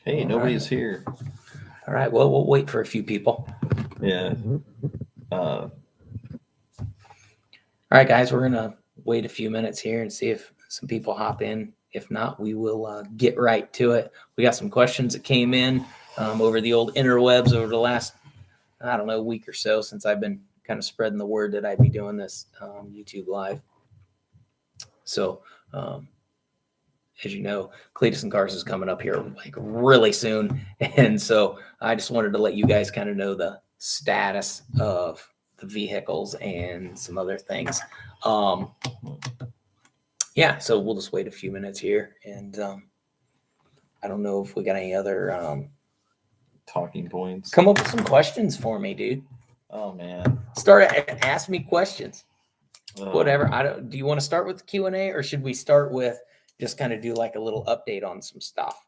Hey, nobody's here. All right. Well, we'll wait for a few people. Yeah. All right, guys. We're going to wait a few minutes here and see if some people hop in. If not, we will get right to it. We got some questions that came in over the old interwebs over the last, I don't know, week or so since I've been kind of spreading the word that I'd be doing this YouTube live. So, as you know, Cleetus and Cars is coming up here like really soon. And so I just wanted to let you guys kind of know the status of the vehicles and some other things. Yeah, so we'll just wait a few minutes here. And I don't know if we got any other talking points. Come up with some questions for me, dude. Oh, man. Ask me questions. Whatever. Do you want to start with the Q&A, or should we start with just kind of do like a little update on some stuff?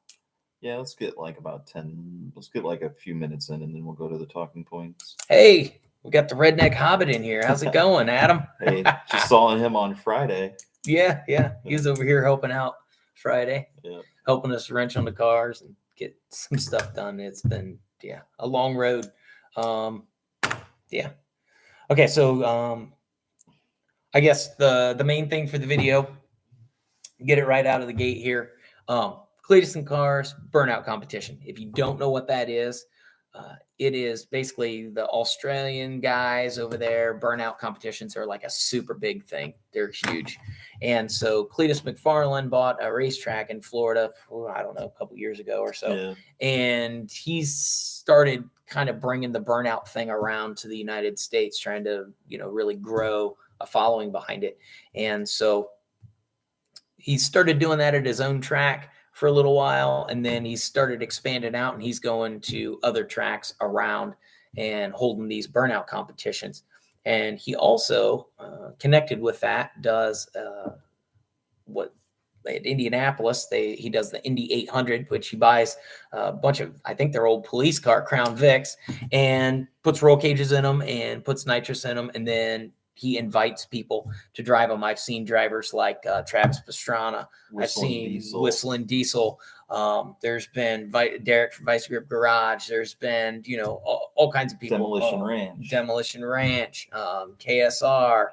Yeah, let's get like a few minutes in, and then we'll go to the talking points. Hey, we got the Redneck Hobbit in here. How's it going, Adam? Hey, just saw him on Friday. Yeah. He was over here helping out Friday. Yeah. Helping us wrench on the cars and get some stuff done. It's been, a long road. Yeah. Okay, so I guess the main thing for the video, get it right out of the gate here. Cleetus and Cars burnout competition. If you don't know what that is, it is basically the Australian guys over there. Burnout competitions are like a super big thing. They're huge. And so Cleetus McFarland bought a racetrack in Florida, I don't know, a couple years ago or so. Yeah. And he's started kind of bringing the burnout thing around to the United States, trying to, really grow a following behind it. And so he started doing that at his own track for a little while, and then he started expanding out, and he's going to other tracks around and holding these burnout competitions. And he also connected with that, does what at Indianapolis, he does the Indy 800, which he buys a bunch of, I think they're old police car, Crown Vics, and puts roll cages in them and puts nitrous in them, and then he invites people to drive them. I've seen drivers like Travis Pastrana. I've seen Whistling Diesel. There's been Derek from Vice Grip Garage. There's been, all kinds of people. Demolition Ranch, KSR,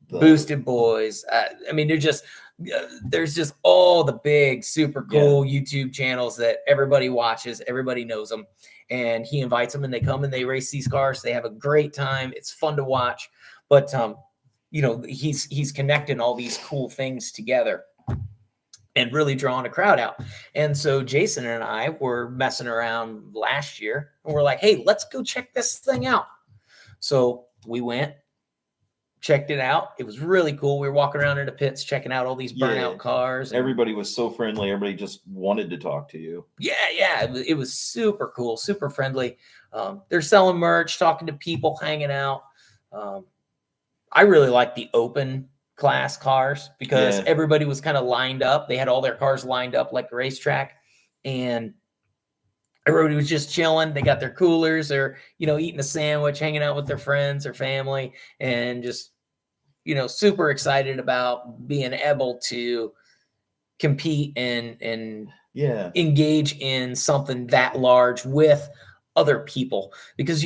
Boosted Boys. I mean, there's just all the big, super cool YouTube channels that everybody watches. Everybody knows them. And he invites them, and they come and they race these cars. They have a great time. It's fun to watch. But, he's connecting all these cool things together and really drawing a crowd out. And so Jason and I were messing around last year, and we're like, hey, let's go check this thing out. So we went, checked it out. It was really cool. We were walking around in the pits, checking out all these burnout cars. Everybody was so friendly. Everybody just wanted to talk to you. Yeah. It was super cool, super friendly. They're selling merch, talking to people, hanging out. I really like the open class cars because everybody was kind of lined up. They had all their cars lined up like a racetrack, and everybody was just chilling. They got their coolers. They're, eating a sandwich, hanging out with their friends or family, and just, super excited about being able to compete and engage in something that large with other people. Because,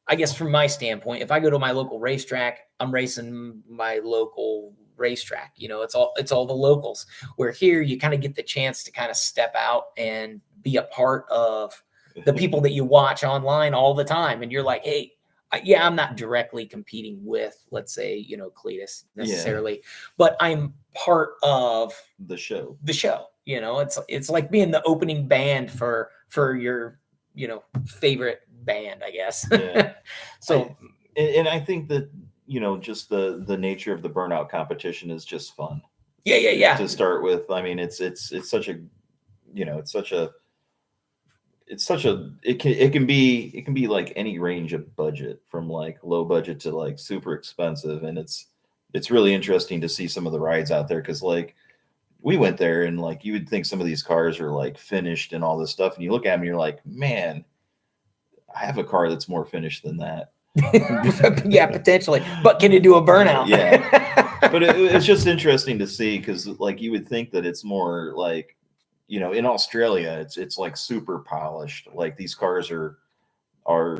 I guess from my standpoint, if I go to my local racetrack, I'm racing my local racetrack. It's all the locals. Where here you kind of get the chance to kind of step out and be a part of the people that you watch online all the time. And you're like, hey, I'm not directly competing with, let's say, Cleetus necessarily, but I'm part of the show. It's like being the opening band for your, favorite band, I guess. Yeah. So, and I think that, just the nature of the burnout competition is just fun. Yeah. To start with, I mean, it can be like any range of budget, from like low budget to like super expensive. And it's really interesting to see some of the rides out there. Cause like we went there, and like, you would think some of these cars are like finished and all this stuff. And you look at them and you're like, man, I have a car that's more finished than that. Yeah, potentially. But can you do a burnout? Yeah. But it's just interesting to see, because like you would think that it's more like you know, in Australia, it's like super polished. Like these cars are,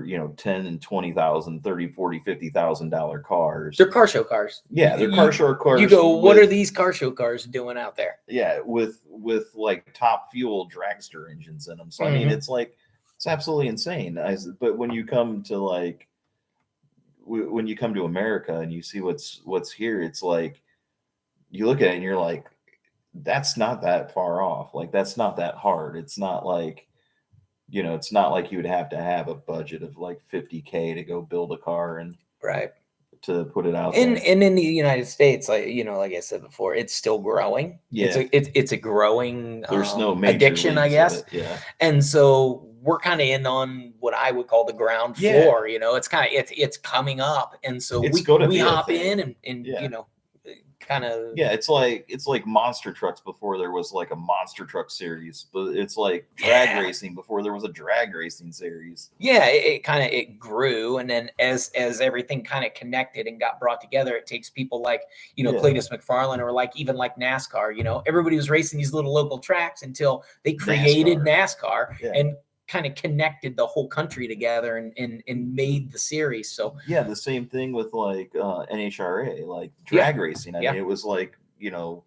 you know, 10 and 20,000, 30, 40, $50,000 cars. They're car show cars. Yeah, they're car show cars. You go, what are these car show cars doing out there? Yeah, with like top fuel dragster engines in them. So I mean, it's like, it's absolutely insane. But when you come to like, when you come to America and you see what's here, it's like, you look at it and you're like, that's not that far off. Like, that's not that hard. It's not like, you know, it's not like you would have to have a budget of like $50K to go build a car and right to put it out and there. And in the United States, like, you know, like I said before, it's still growing. Yeah, it's a growing there's no major addiction, I guess. Yeah, and so we're kind of in on what I would call the ground floor. You know, it's kind of it's coming up, and so we hop in and you know, kind of it's like monster trucks before there was like a monster truck series, but it's like drag racing before there was a drag racing series. It kind of it grew, and then as everything kind of connected and got brought together, it takes people like, you know, Cleetus McFarland, or like even like NASCAR. You know, everybody was racing these little local tracks until they created NASCAR and kind of connected the whole country together and made the series. So the same thing with like NHRA, like drag racing. I mean, it was like, you know,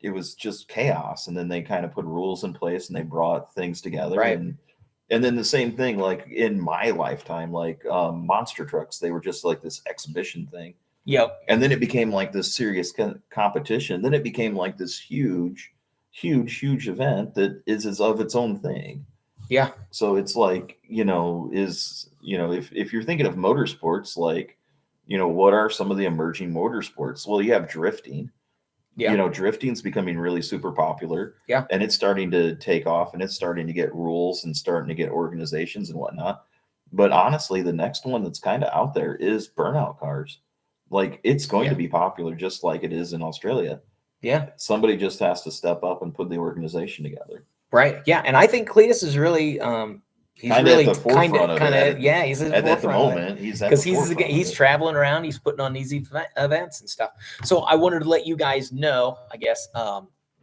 it was just chaos, and then they kind of put rules in place and they brought things together. And then the same thing, like in my lifetime, like monster trucks, they were just like this exhibition thing. And then it became like this serious competition. Then it became like this huge event that is of its own thing. So it's like, you know, if you're thinking of motorsports, like, you know, what are some of the emerging motorsports? Well, you have drifting. You know, drifting's becoming really super popular. And it's starting to take off, and it's starting to get rules and starting to get organizations and whatnot. But honestly, the next one that's kind of out there is burnout cars. Like, it's going to be popular just like it is in Australia. Somebody just has to step up and put the organization together. And I think Cleetus is really he's kind really of kind of he's at the moment. Because he's traveling around, he's putting on these events and stuff. So I wanted to let you guys know, I guess.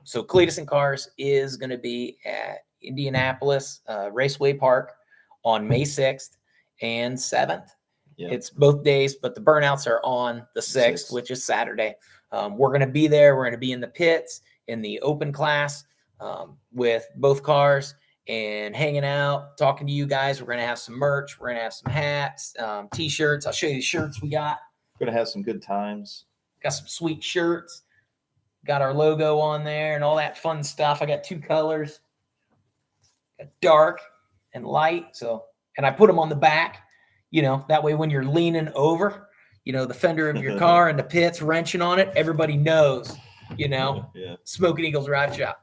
So Cleetus and Cars is going to be at Indianapolis Raceway Park on May 6th and 7th. It's both days, but the burnouts are on the 6th, which is Saturday. We're going to be there. We're going to be in the pits in the open class. With both cars and hanging out, talking to you guys. We're going to have some merch. We're going to have some hats, t-shirts. I'll show you the shirts we got. We're going to have some good times. Got some sweet shirts. Got our logo on there and all that fun stuff. I got 2 colors, got dark and light. So, and I put them on the back, you know, that way when you're leaning over, you know, the fender of your car and the pits wrenching on it, everybody knows, you know, Smoking Eagles Ride Shop.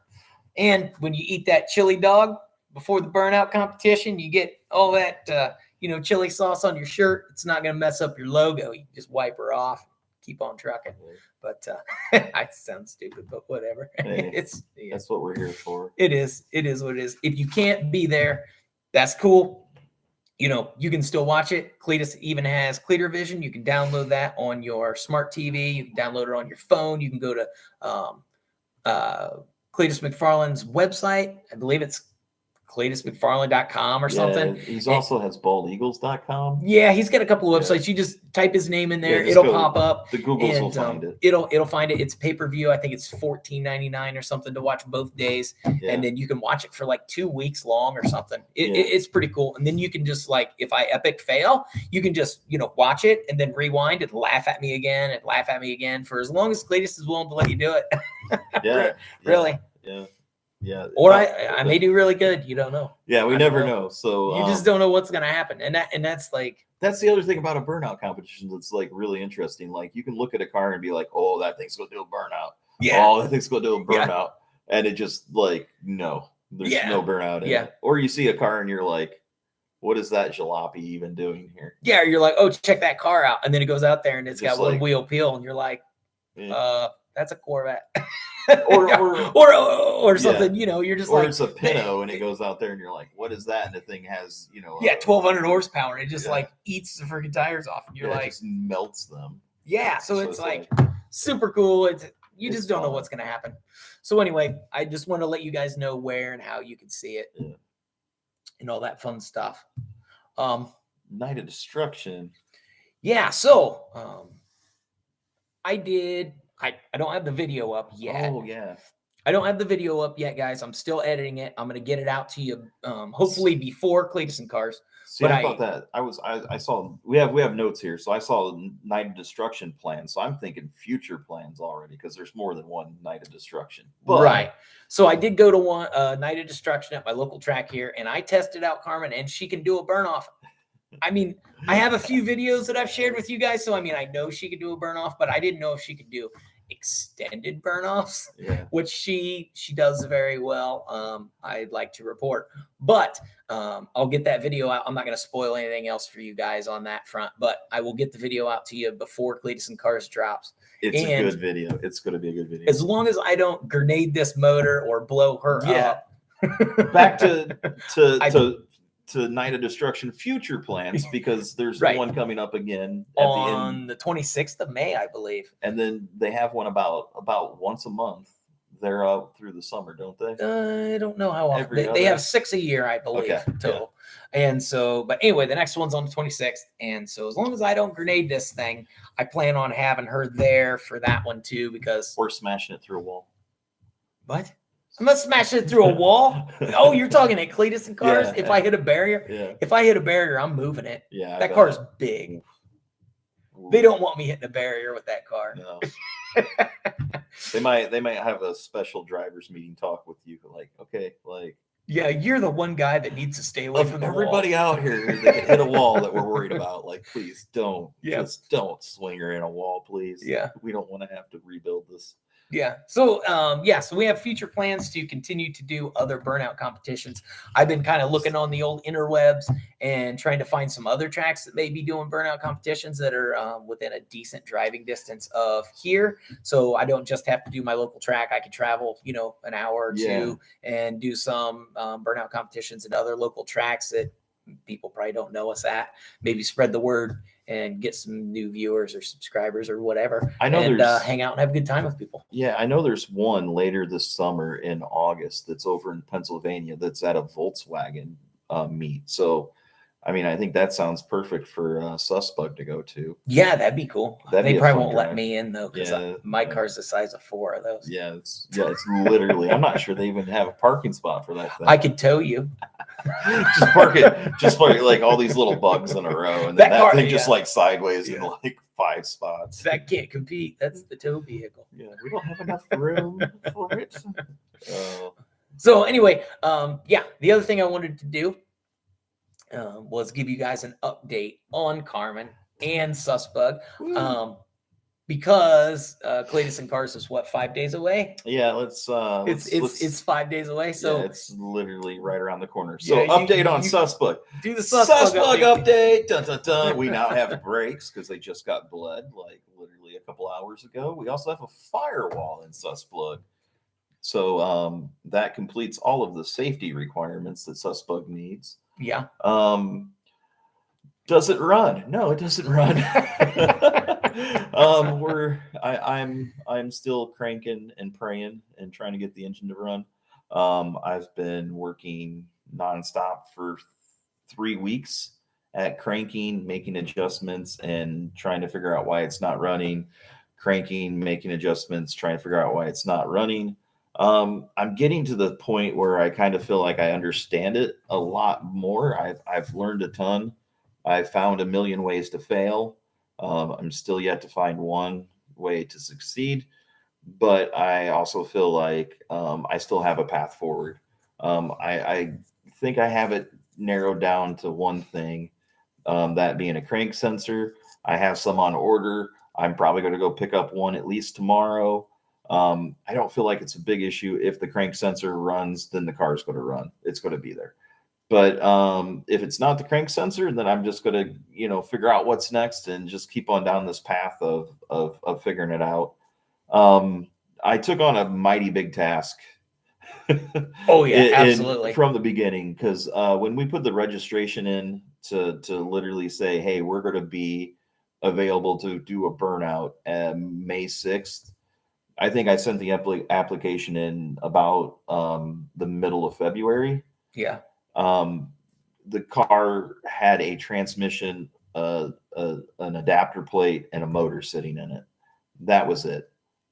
And when you eat that chili dog before the burnout competition, you get all that, you know, chili sauce on your shirt. It's not going to mess up your logo. You can just wipe her off, keep on trucking. But I sound stupid, but whatever. Hey, that's what we're here for. It is what it is. If you can't be there, that's cool. You know, you can still watch it. Cleetus even has Cleeter Vision. You can download that on your smart TV. You can download it on your phone. You can go to Cleetus McFarland's website. I believe it's CleetusMcFarland.com or something. He also has baldeagles.com. He's got a couple of websites. You just type his name in there, it'll pop up. The Googles will find it. It'll find it. It's pay-per-view. I think it's $14.99 or something to watch both days. And then you can watch it for like 2 weeks long or something. It's pretty cool. And then you can just, like, if I epic fail, you can just, you know, watch it and then rewind and laugh at me again for as long as Cleetus is willing to let you do it. Really. Or I may do really good. You don't know. We never know. So you just don't know what's going to happen. And that's the other thing about a burnout competition that's like really interesting. Like, you can look at a car and be like, oh, that thing's going to do a burnout. Oh, that thing's going to do a burnout. And it just like, no, there's no burnout in it. Or you see a car and you're like, what is that jalopy even doing here? You're like, oh, check that car out. And then it goes out there and it's got one wheel peel and you're like, that's a Corvette. or something, you know, you're just or like, it's a Pinto and it goes out there and you're like, what is that? And the thing has, you know, 1200 horsepower and it just like eats the freaking tires off and you're like, it just melts them. So it's like super cool. It's, you It's just don't know fun. what's going to happen. So anyway, I just want to let you guys know where and how you can see it and all that fun stuff. Night of Destruction. Yeah. So I don't have the video up yet. Oh yeah. I don't have the video up yet, guys. I'm still editing it. I'm going to get it out to you hopefully before Cleetus and Cars. See, I thought that I saw we have notes here, so I saw the Night of Destruction plan. So I'm thinking future plans already because there's more than one Night of Destruction. But, right. So I did go to one Night of Destruction at my local track here, and I tested out Carmen, and she can do a burn off. I mean, I have a few videos that I've shared with you guys, so I mean, I know she could do a burn off, but I didn't know if she could do extended burn offs, which she does very well. I'd like to report, but I'll get that video out. I'm not going to spoil anything else for you guys on that front, but I will get the video out to you before Cleetus and Cars drops. It's a good video. It's going to be a good video. As long as I don't grenade this motor or blow her up. Back to Night of Destruction future plans, because there's one coming up again at on the 26th of May, I believe. And then they have one about once a month. They're out through the summer, don't they? I don't know how often. They have 6 a year, I believe, total. Yeah. And so, but anyway, the next one's on the 26th. And so as long as I don't grenade this thing, I plan on having her there for that one too, because... Or smashing it through a wall. What? I'm not smashing it through a wall. Oh, you're talking at Cleetus and Cars? Yeah, if I hit a barrier? Yeah. If I hit a barrier, I'm moving it. Yeah. That car's big. Ooh. They don't want me hitting a barrier with that car. No. They might have a special drivers meeting talk with you. Like, okay, like... Yeah, you're the one guy that needs to stay away from the everybody wall. out here that can hit a wall that we're worried about. Like, please don't. Yeah. Just don't swing her in a wall, please. Yeah. We don't want to have to rebuild this. Yeah. So, so we have future plans to continue to do other burnout competitions. I've been kind of looking on the old interwebs and trying to find some other tracks that may be doing burnout competitions that are within a decent driving distance of here. So I don't just have to do my local track. I can travel, an hour or two and do some burnout competitions at other local tracks that people probably don't know us at. Maybe spread the word and get some new viewers or subscribers or whatever. I know, and hang out and have a good time with people. Yeah, I know there's one later this summer in August that's over in Pennsylvania that's at a Volkswagen meet. So, I mean, I think that sounds perfect for Sussbug to go to. Yeah, that'd be cool. They probably won't let me in though, because my car's the size of 4 of those. Yeah, it's literally. I'm not sure they even have a parking spot for that thing. I could tow you. just park like all these little bugs in a row, and then that thing just like sideways in like 5 spots. That can't compete. That's the tow vehicle. Yeah, we don't have enough room for it. So anyway, the other thing I wanted to do was give you guys an update on Carmen and Sussbug. Because Cleetus and Cars is 5 days away? Yeah, it's 5 days away. So it's literally right around the corner. So update on Sussbug. Do the Sussbug update. Dun, dun, dun. We now have brakes because they just got bled like literally a couple hours ago. We also have a firewall in Sussbug. So that completes all of the safety requirements that Sussbug needs. Yeah. Does it run? No, it doesn't run. I'm still cranking and praying and trying to get the engine to run. I've been working nonstop for 3 weeks at cranking, making adjustments, and trying to figure out why it's not running. Cranking, making adjustments, trying to figure out why it's not running. I'm getting to the point where I kind of feel like I understand it a lot more. I've learned a ton. I've found a million ways to fail. I'm still yet to find one way to succeed, but I also feel like I still have a path forward. I think I have it narrowed down to one thing, that being a crank sensor. I have some on order. I'm probably going to go pick up one at least tomorrow. I don't feel like it's a big issue. If the crank sensor runs, then the car is going to run. It's going to be there. But if it's not the crank sensor, then I'm just going to, figure out what's next and just keep on down this path of figuring it out. I took on a mighty big task. Oh yeah, absolutely. From the beginning, because when we put the registration in to literally say, hey, we're going to be available to do a burnout May 6th. I think I sent the application in about the middle of February. Yeah. The car had a transmission, an adapter plate, and a motor sitting in it. That was it.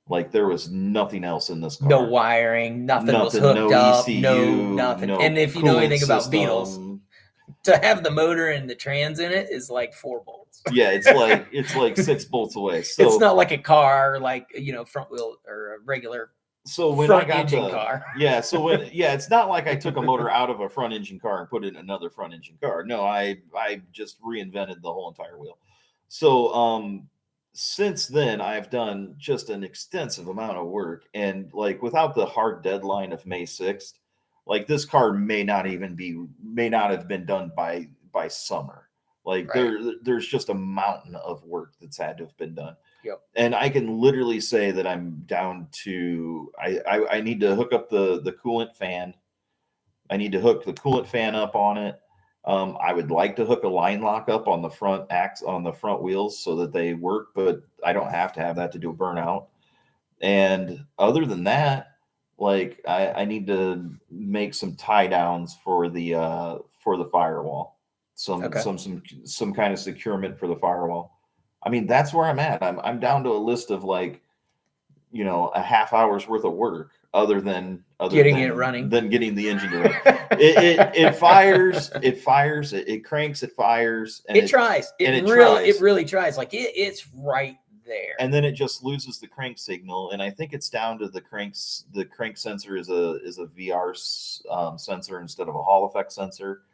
Like there was nothing else in this car. No wiring, nothing was hooked no up, ECU, no nothing. no And if you know coolant anything about system. Beetles, to have the motor and the trans in it is like 4 bolts. Yeah, it's like 6 bolts away. So it's not like a car, like front wheel or a regular when front I got engine car. It's not like I took a motor out of a front engine car and put it in another front engine car. No, I just reinvented the whole entire wheel. So since then I've done just an extensive amount of work, and like without the hard deadline of May 6th, like this car may not have been done by summer. Like there's just a mountain of work that's had to have been done. Yep. And I can literally say that I'm down to I need to hook up the coolant fan. I need to hook the coolant fan up on it. I would like to hook a line lock up on the front on the front wheels so that they work, but I don't have to have that to do a burnout. And other than that, like I need to make some tie downs for the firewall, some kind of securement for the firewall. I mean, that's where I'm at. I'm down to a list of like, a half hour's worth of work other than getting it running, than getting the engine to run. It fires, it cranks, it fires, and it tries. It really tries. Like it's right there. And then it just loses the crank signal. And I think it's down to the crank sensor is a VR sensor instead of a Hall effect sensor.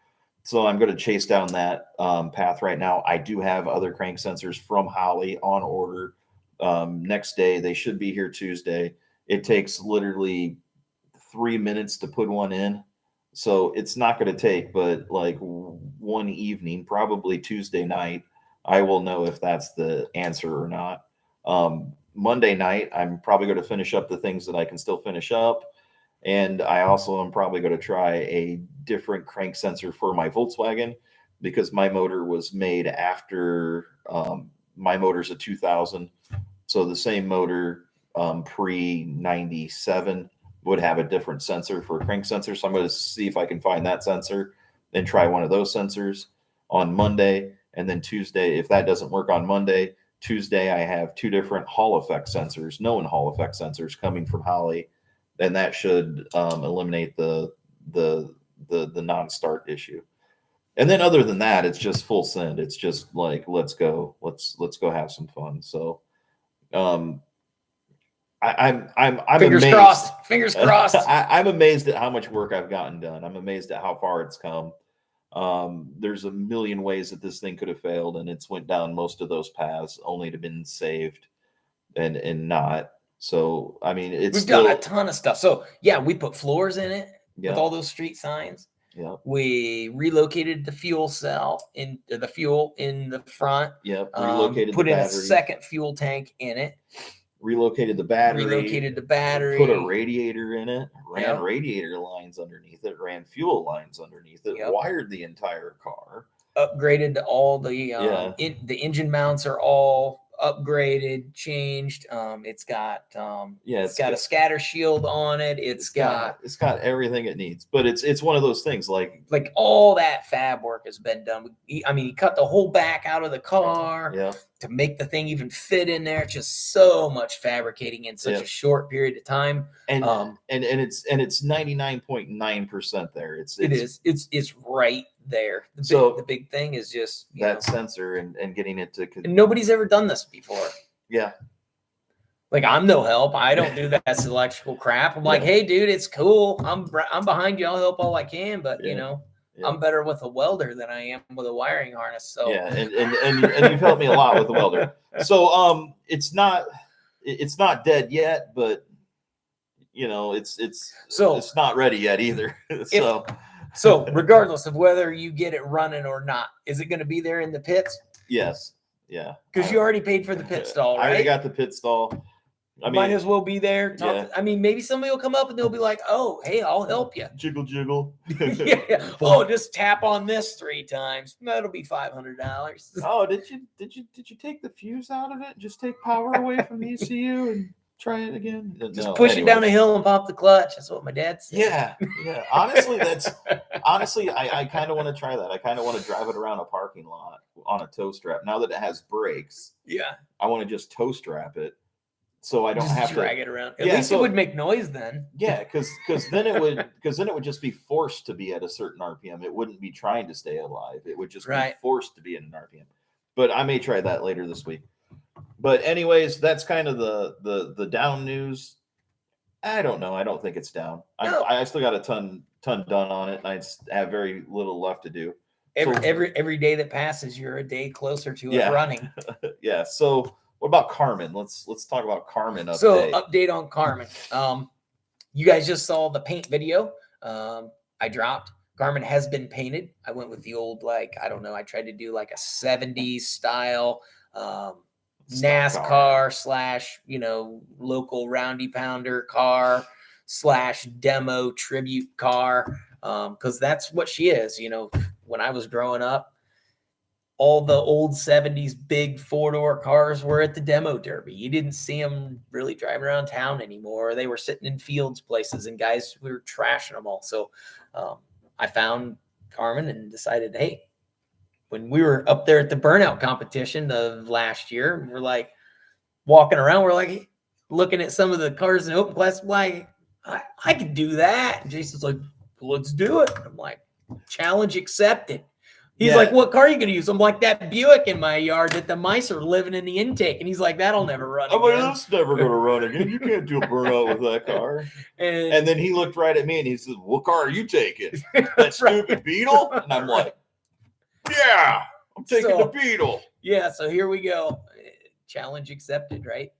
So I'm going to chase down that path right now. I do have other crank sensors from Holley on order. Next day, they should be here Tuesday. It takes literally 3 minutes to put one in. So it's not going to take, but like one evening, probably Tuesday night, I will know if that's the answer or not. Monday night, I'm probably going to finish up the things that I can still finish up. And I also am probably going to try a different crank sensor for my Volkswagen because my motor was made after my motor's a 2000. So the same motor pre-97 would have a different sensor for a crank sensor. So I'm going to see if I can find that sensor and try one of those sensors on Monday. And then Tuesday, if that doesn't work on Monday, Tuesday, I have 2 different Hall effect sensors, known Hall effect sensors coming from Holley. And that should eliminate the non-start issue. And then other than that, it's just full send. It's just like, let's go have some fun. So I'm fingers amazed. Crossed. Fingers crossed. I'm amazed at how much work I've gotten done. I'm amazed at how far it's come. There's a million ways that this thing could have failed, and it's went down most of those paths only to been saved and not. So, I mean, we've done a ton of stuff. So, yeah, we put floors in it with all those street signs. Yeah. We relocated the fuel cell into the fuel in the front. Yeah. Relocated put the in battery. a second fuel tank in it. Relocated the battery. Put a radiator in it. Ran radiator lines underneath it. Ran fuel lines underneath it. Wired the entire car. Upgraded all the the engine mounts are all upgraded, changed. It's got it's got a scatter shield on it. It's got everything it needs. But it's one of those things like all that fab work has been done. He cut the whole back out of the car to make the thing even fit in there. Just so much fabricating in such a short period of time. And it's 99.9% there. It's right there. The big thing is just that sensor and getting it to. And nobody's ever done this before. Yeah. Like I'm no help. I don't do that electrical crap. I'm like, hey, dude, it's cool. I'm behind you. I'll help all I can, but I'm better with a welder than I am with a wiring harness. So and you've helped me a lot with the welder. So it's not dead yet, but it's not ready yet either. So regardless of whether you get it running or not, is it going to be there in the pits? Yes. Yeah. Because you already paid for the pit stall, right? I already got the pit stall. Might as well be there. Maybe somebody will come up and they'll be like, "Oh, hey, I'll help you." Jiggle. Yeah. Oh, just tap on this 3 times. That'll be $500. Oh, did you take the fuse out of it? Just take power away from the ECU and try it again. Just push it down a hill and pop the clutch. That's what my dad said. Yeah. Honestly, I kind of want to try that. I kind of want to drive it around a parking lot on a tow strap. Now that it has brakes, Yeah. I want to just tow strap it, so I don't Just have drag to it around. At least it would make noise then. Yeah, because then it would just be forced to be at a certain RPM. It wouldn't be trying to stay alive. It would just be forced to be in an RPM. But I may try that later this week. But anyways, that's kind of the down news. I don't know. I don't think it's down. No. I still got a ton done on it, and I have very little left to do. Every day that passes, you're a day closer to it running. Yeah. So what about Carmen? Let's talk about Carmen update. So update on Carmen. You guys just saw the paint video I dropped. Carmen has been painted. I went with the old, like, I don't know, I tried to do like a 70s style NASCAR / local roundy pounder car / demo tribute car, because that's what she is. When I was growing up, all the old 70s big 4-door cars were at the demo derby. You didn't see them really driving around town anymore. They were sitting in fields places, and guys, we were trashing them all. So I found Carmen and decided, hey, when we were up there at the burnout competition of last year, we're like walking around, we're like looking at some of the cars in open class, like, I could do that. And Jason's like, let's do it. I'm like, challenge accepted. He's like, what car are you going to use? I'm like, that Buick in my yard that the mice are living in the intake. And he's like, that'll never run again. I'm like, that's never going to run again. You can't do a burnout with that car. And then he looked right at me and he says, what car are you taking? That stupid Beetle? And I'm like, yeah, I'm taking the Beetle. Yeah, so here we go. Challenge accepted, right?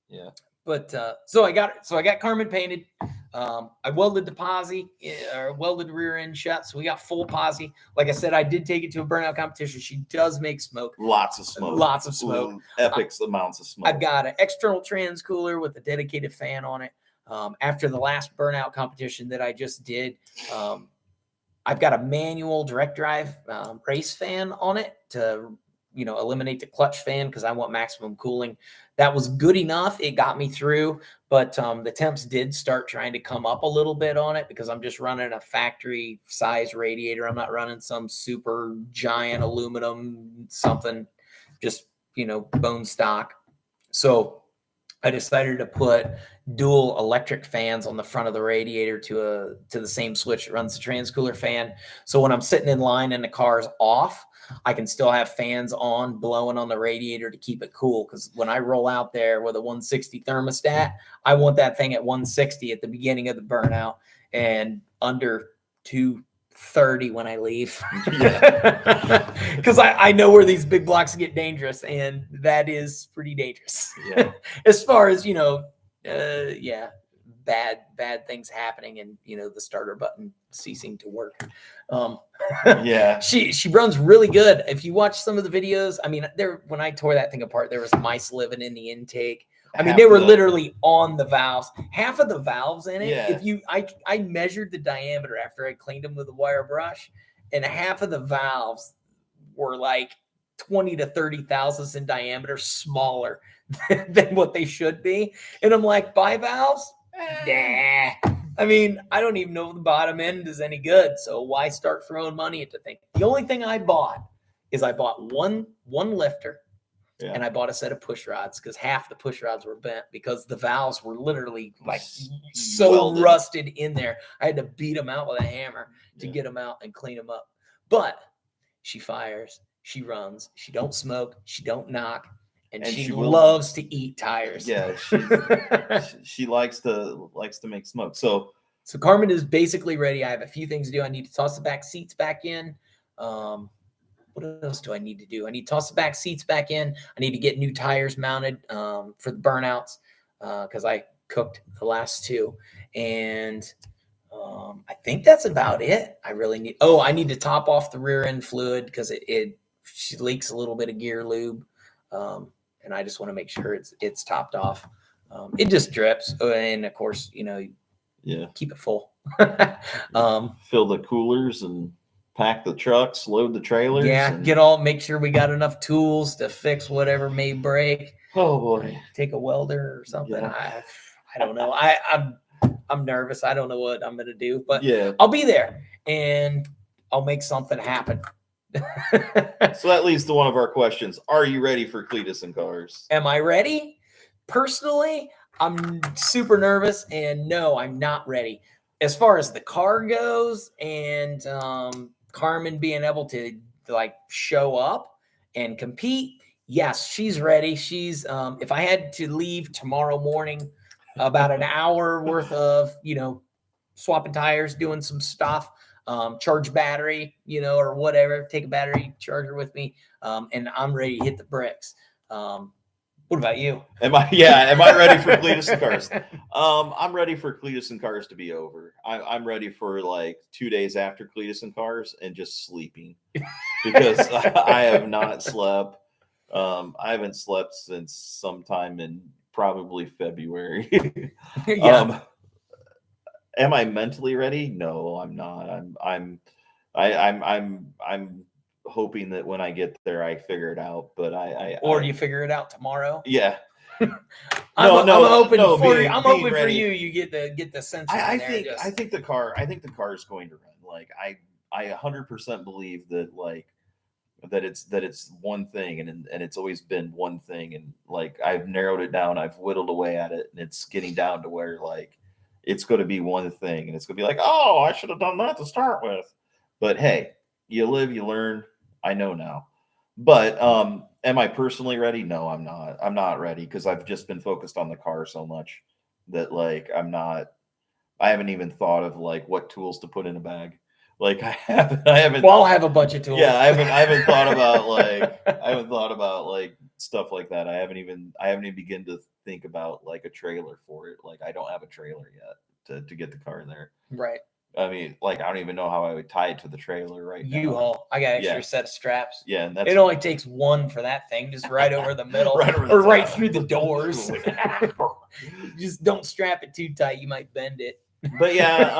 Yeah. But so I got Carmen painted. I welded the posi, or welded rear end shut, so we got full posi. Like I said, I did take it to a burnout competition. She does make smoke. Lots of smoke. Ooh, epic amounts of smoke. I've got an external trans cooler with a dedicated fan on it. After the last burnout competition that I just did, I've got a manual direct drive race fan on it to eliminate the clutch fan because I want maximum cooling. That was good enough. It got me through, but the temps did start trying to come up a little bit on it because I'm just running a factory size radiator. I'm not running some super giant aluminum something, just, bone stock. So I decided to put dual electric fans on the front of the radiator to the same switch that runs the transcooler fan. So when I'm sitting in line and the car's off, I can still have fans on blowing on the radiator to keep it cool. Because when I roll out there with a 160 thermostat, I want that thing at 160 at the beginning of the burnout and under 230 when I leave. Because I know where these big blocks get dangerous, and that is pretty dangerous. Yeah. As far as, bad things happening and, the starter button ceasing to work. Yeah. She runs really good. If you watch some of the videos, I mean, when I tore that thing apart, there was mice living in the intake. I mean, they were literally on the valves. Half of the valves in it. Yeah. I measured the diameter after I cleaned them with a wire brush, and half of the valves were like 20 to 30 thousandths in diameter, smaller than what they should be. And I'm like, bivalves? Nah. I mean, I don't even know if the bottom end is any good. So why start throwing money at the thing? The only thing I bought is one lifter. Yeah. And I bought a set of push rods because half the push rods were bent because the valves were literally like so rusted in there. I had to beat them out with a hammer to get them out and clean them up. But she fires, she runs, she don't smoke, she don't knock, and she loves to eat tires. Yeah, she likes to make smoke. So Carmen is basically ready. I have a few things to do. I need to toss the back seats back in. What else do I need to do? I need to toss the back seats back in. I need to get new tires mounted for the burnouts because I cooked the last two. And I think that's about it. I need to top off the rear end fluid because she leaks a little bit of gear lube. And I just want to make sure it's topped off. It just drips. And of course, keep it full. Fill the coolers and pack the trucks, load the trailers. Yeah, make sure we got enough tools to fix whatever may break. Oh boy. Take a welder or something. Yeah. I don't know. I'm nervous. I don't know what I'm gonna do, but Yeah. I'll be there and I'll make something happen. So that leads to one of our questions. Are you ready for Cleetus and Cars? Am I ready? Personally, I'm super nervous, and no, I'm not ready. As far as the car goes, and Carmen being able to like show up and compete, yes, she's ready. She's if I had to leave tomorrow morning, about an hour worth of swapping tires, doing some stuff, charge battery, or whatever, take a battery charger with me, and I'm ready to hit the bricks. What about you? Am I ready for Cleetus and Cars? I'm ready for Cleetus and Cars to be over. I'm ready for like 2 days after Cleetus and Cars and just sleeping because I have not slept. I haven't slept since sometime in probably February. Yeah. Am I mentally ready? No, I'm not. I'm hoping that when I get there, I figure it out. But Or do you figure it out tomorrow? yeah. I'm hoping no, for being- you. I'm being hoping for ready. you. You get the sensor. I in there think just- I think the car is going to run. Like I 100% believe that like that it's one thing and it's always been one thing, and like I've narrowed it down, I've whittled away at it, and it's getting down to where like it's going to be one thing, and it's going to be like, oh, I should have done that to start with. But hey, you live, you learn. I know now. But am I personally ready? No, I'm not. I'm not ready because I've just been focused on the car so much that like I haven't even thought of like what tools to put in a bag. Like I haven't Well, I'll have a bunch of tools. yeah, I haven't thought about like stuff like that. I haven't even begun to think about like a trailer for it. Like I don't have a trailer yet to get the car in there. Right. I mean, like I don't even know how I would tie it to the trailer right now. U-Haul. I got an extra Yeah. set of straps. Yeah, and that's It only takes one for that thing, just right over the middle, Right over the or right top. through the doors. Just don't strap it too tight; you might bend it. But yeah,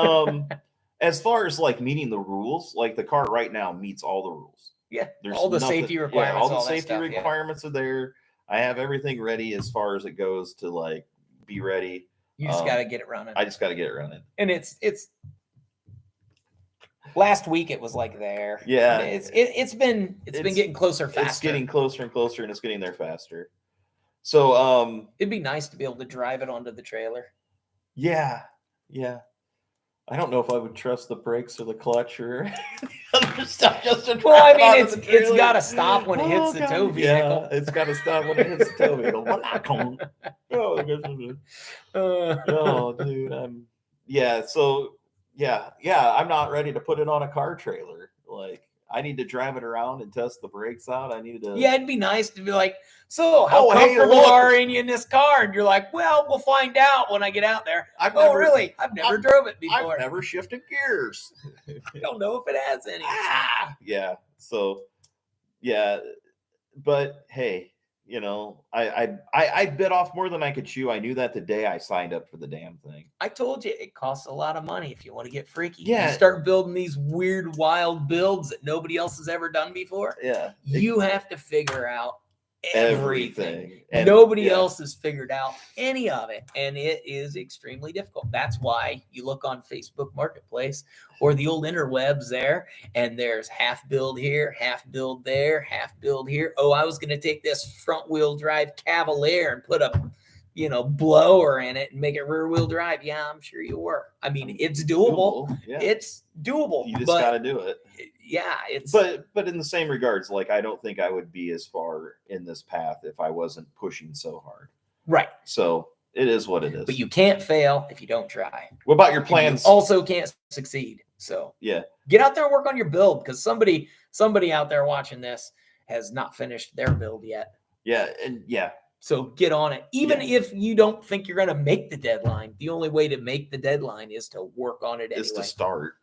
as far as like meeting the rules, like the car right now meets all the rules. Yeah, There's all the nothing- safety yeah, requirements, all the all that safety stuff, yeah. requirements are there. I have everything ready as far as it goes to like be ready. You just got to get it running. I just got to get it running. And it's last week it was like there. Yeah. It's been getting closer faster. It's getting closer and closer, and it's getting there faster. So It'd be nice to be able to drive it onto the trailer. yeah. I don't know if I would trust the brakes or the clutch or other stuff just to Well, I drive mean, onto the it's trailer. got to stop when it hits the God. tow vehicle. Yeah, it's got to stop when it hits the tow vehicle. Oh, dude, I'm not ready to put it on a car trailer. Like I need to drive it around and test the brakes out. I need to Yeah, it'd be nice to be like, so how Oh, hey, comfortable look. are you in this car? And you're like, well, we'll find out when I get out there. Really? I've never drove it before. I've never shifted gears. I don't know if it has any. Yeah. So yeah, but hey, you know, I bit off more than I could chew. I knew that the day I signed up for the damn thing. I told you it costs a lot of money if you want to get freaky. Yeah. You start building these weird, wild builds that nobody else has ever done before. Yeah. You have to figure out everything. And Nobody yeah. else has figured out any of it, and it is extremely difficult. That's why you look on Facebook Marketplace or the old interwebs there, and there's half build here, half build there, half build here. Oh, I was going to take this front wheel drive Cavalier and put a blower in it and make it rear wheel drive. Yeah, I'm sure you were. I mean, it's doable. Yeah. It's doable. You just got to do it. Yeah, it's but in the same regards, like I don't think I would be as far in this path if I wasn't pushing so hard. right. So it is what it is. But you can't fail if you don't try. What about your And plans? you also can't succeed. So Yeah. get out there and work on your build, because somebody out there watching this has not finished their build yet. Yeah. And yeah. So get on it. Even if you don't think you're going to make the deadline, the only way to make the deadline is to work on it anyway. Is to start.